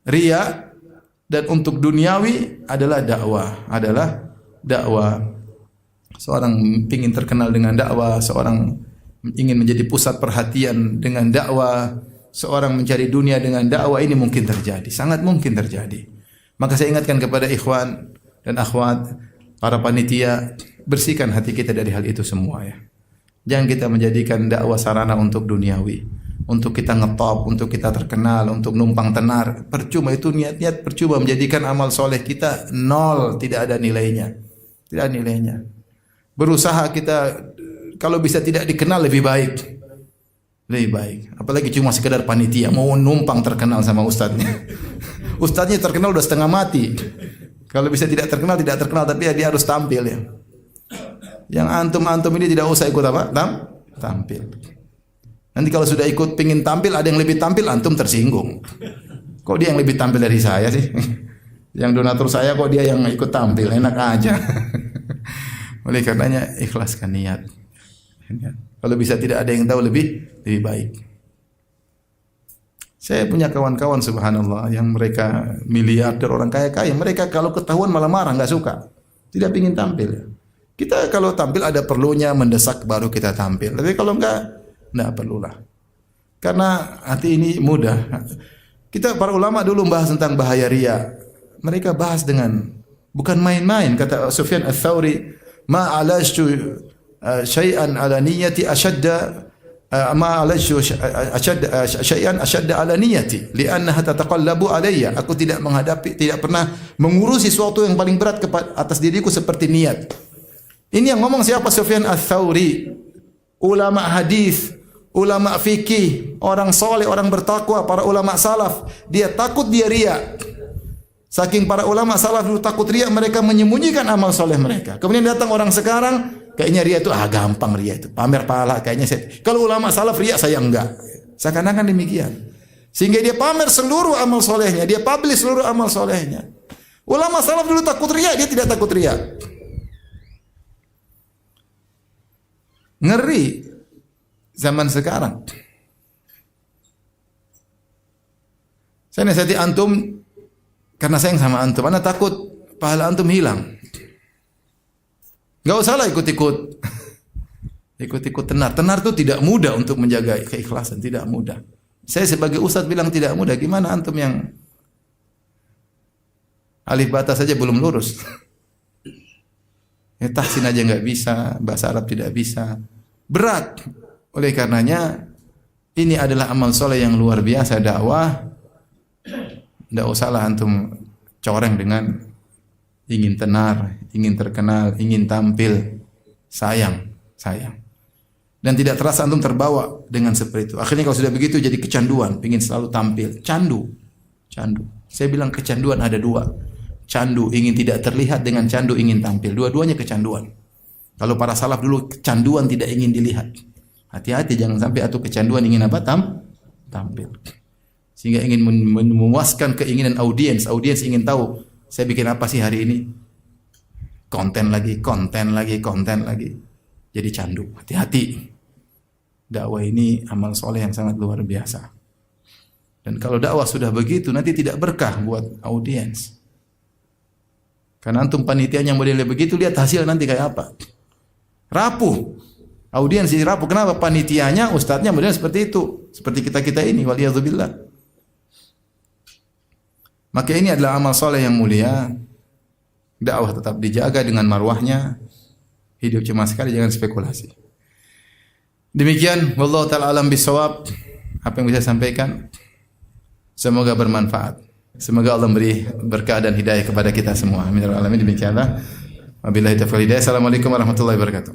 riya dan untuk duniawi adalah dakwah. Seorang ingin terkenal dengan dakwah, seorang ingin menjadi pusat perhatian dengan dakwah, seorang mencari dunia dengan dakwah, ini mungkin terjadi, sangat mungkin terjadi. Maka saya ingatkan kepada ikhwan dan akhwat, para panitia, bersihkan hati kita dari hal itu semua ya. Jangan kita menjadikan dakwah sarana untuk duniawi, untuk kita ngetop, untuk kita terkenal, untuk numpang tenar. Percuma itu niat-niat percuma, menjadikan amal soleh kita nol, tidak ada nilainya. Tidak ada nilainya. Berusaha kita kalau bisa tidak dikenal lebih baik. Lebih baik. Apalagi cuma sekedar panitia mau numpang terkenal sama ustadznya. Ustadznya terkenal udah setengah mati. Kalau bisa tidak terkenal, tapi dia harus tampil ya. Yang antum ini tidak usah ikut apa? Tampil. Nanti kalau sudah ikut pingin tampil, ada yang lebih tampil, antum tersinggung. Kok dia yang lebih tampil dari saya sih? Yang donatur saya kok dia yang ikut tampil, enak aja. Oleh karenanya ikhlaskan niat. Kalau bisa tidak ada yang tahu lebih baik. Saya punya kawan-kawan subhanallah yang mereka miliarder, orang kaya-kaya, mereka kalau ketahuan malah marah, enggak suka. Tidak ingin tampil. Kita kalau tampil ada perlunya mendesak baru kita tampil. Tapi kalau enggak perlulah. Karena hati ini mudah. Kita para ulama dulu bahas tentang bahaya riya. Mereka bahas dengan bukan main-main. Kata Sufyan Ats-Tsauri, "Ma alashtu syai'an ala niyyati ashadda ma alashtu syai'an ashadda ala niyyati li'annaha tataqallabu alayya." Aku tidak pernah mengurusi sesuatu yang paling berat atas diriku seperti niat. Ini yang ngomong siapa? Sufyan Ats-Tsauri, ulama hadis, ulama fikih, orang soleh, orang bertakwa, para ulama salaf. Dia takut dia riya. Saking para ulama salaf dulu takut riya, mereka menyembunyikan amal soleh mereka. Kemudian datang orang sekarang, kayaknya riya itu gampang riya itu, pamer pahala kayaknya saya. Kalau ulama salaf riya saya enggak. Seakan-akan demikian. Sehingga dia pamer seluruh amal solehnya, dia publish seluruh amal solehnya. Ulama salaf dulu takut riya, dia tidak takut riya. Ngeri zaman sekarang. Saya nasihati antum karena sayang sama antum. Anda takut pahala antum hilang. Enggak usahlah ikut-ikut. Ikut-ikut tenar. Tenar itu tidak mudah untuk menjaga keikhlasan, tidak mudah. Saya sebagai ustaz bilang tidak mudah. Gimana antum yang alif bata saja belum lurus? tahsin aja nggak bisa, bahasa Arab tidak bisa. Berat. Oleh karenanya ini adalah amal soleh yang luar biasa, dakwah. Tidak usahlah antum coreng dengan ingin tenar, ingin terkenal, ingin tampil. Sayang. Dan tidak terasa antum terbawa dengan seperti itu. Akhirnya kalau sudah begitu jadi kecanduan, ingin selalu tampil. Candu. Saya bilang kecanduan ada dua. Candu ingin tidak terlihat dengan candu ingin tampil. Dua-duanya kecanduan. Kalau para salaf dulu kecanduan tidak ingin dilihat. Hati-hati jangan sampai atau kecanduan ingin apa? Tampil. Sehingga ingin memuaskan keinginan audiens. Audiens ingin tahu, saya bikin apa sih hari ini? Konten lagi. Jadi candu. Hati-hati. Dakwah ini amal soleh yang sangat luar biasa. Dan kalau dakwah sudah begitu, nanti tidak berkah buat audiens. Karena antum panitianya modelnya begitu, lihat hasil nanti kayak apa. Rapuh. Audiens jadi rapuh. Kenapa? Panitianya, ustadznya modelnya seperti itu. Seperti kita-kita ini. Waliyadzubillah. Maka ini adalah amal soleh yang mulia. Dakwah tetap dijaga dengan marwahnya. Hidup cuma sekali, jangan spekulasi. Demikian, wallahu ta'ala alam bisawab. Apa yang bisa saya sampaikan, semoga bermanfaat. Semoga Allah beri berkah dan hidayah kepada kita semua. Amin ya rabbal alamin. Demikianlah. Wabillahi taufiq wal hidayah. Assalamualaikum warahmatullahi wabarakatuh.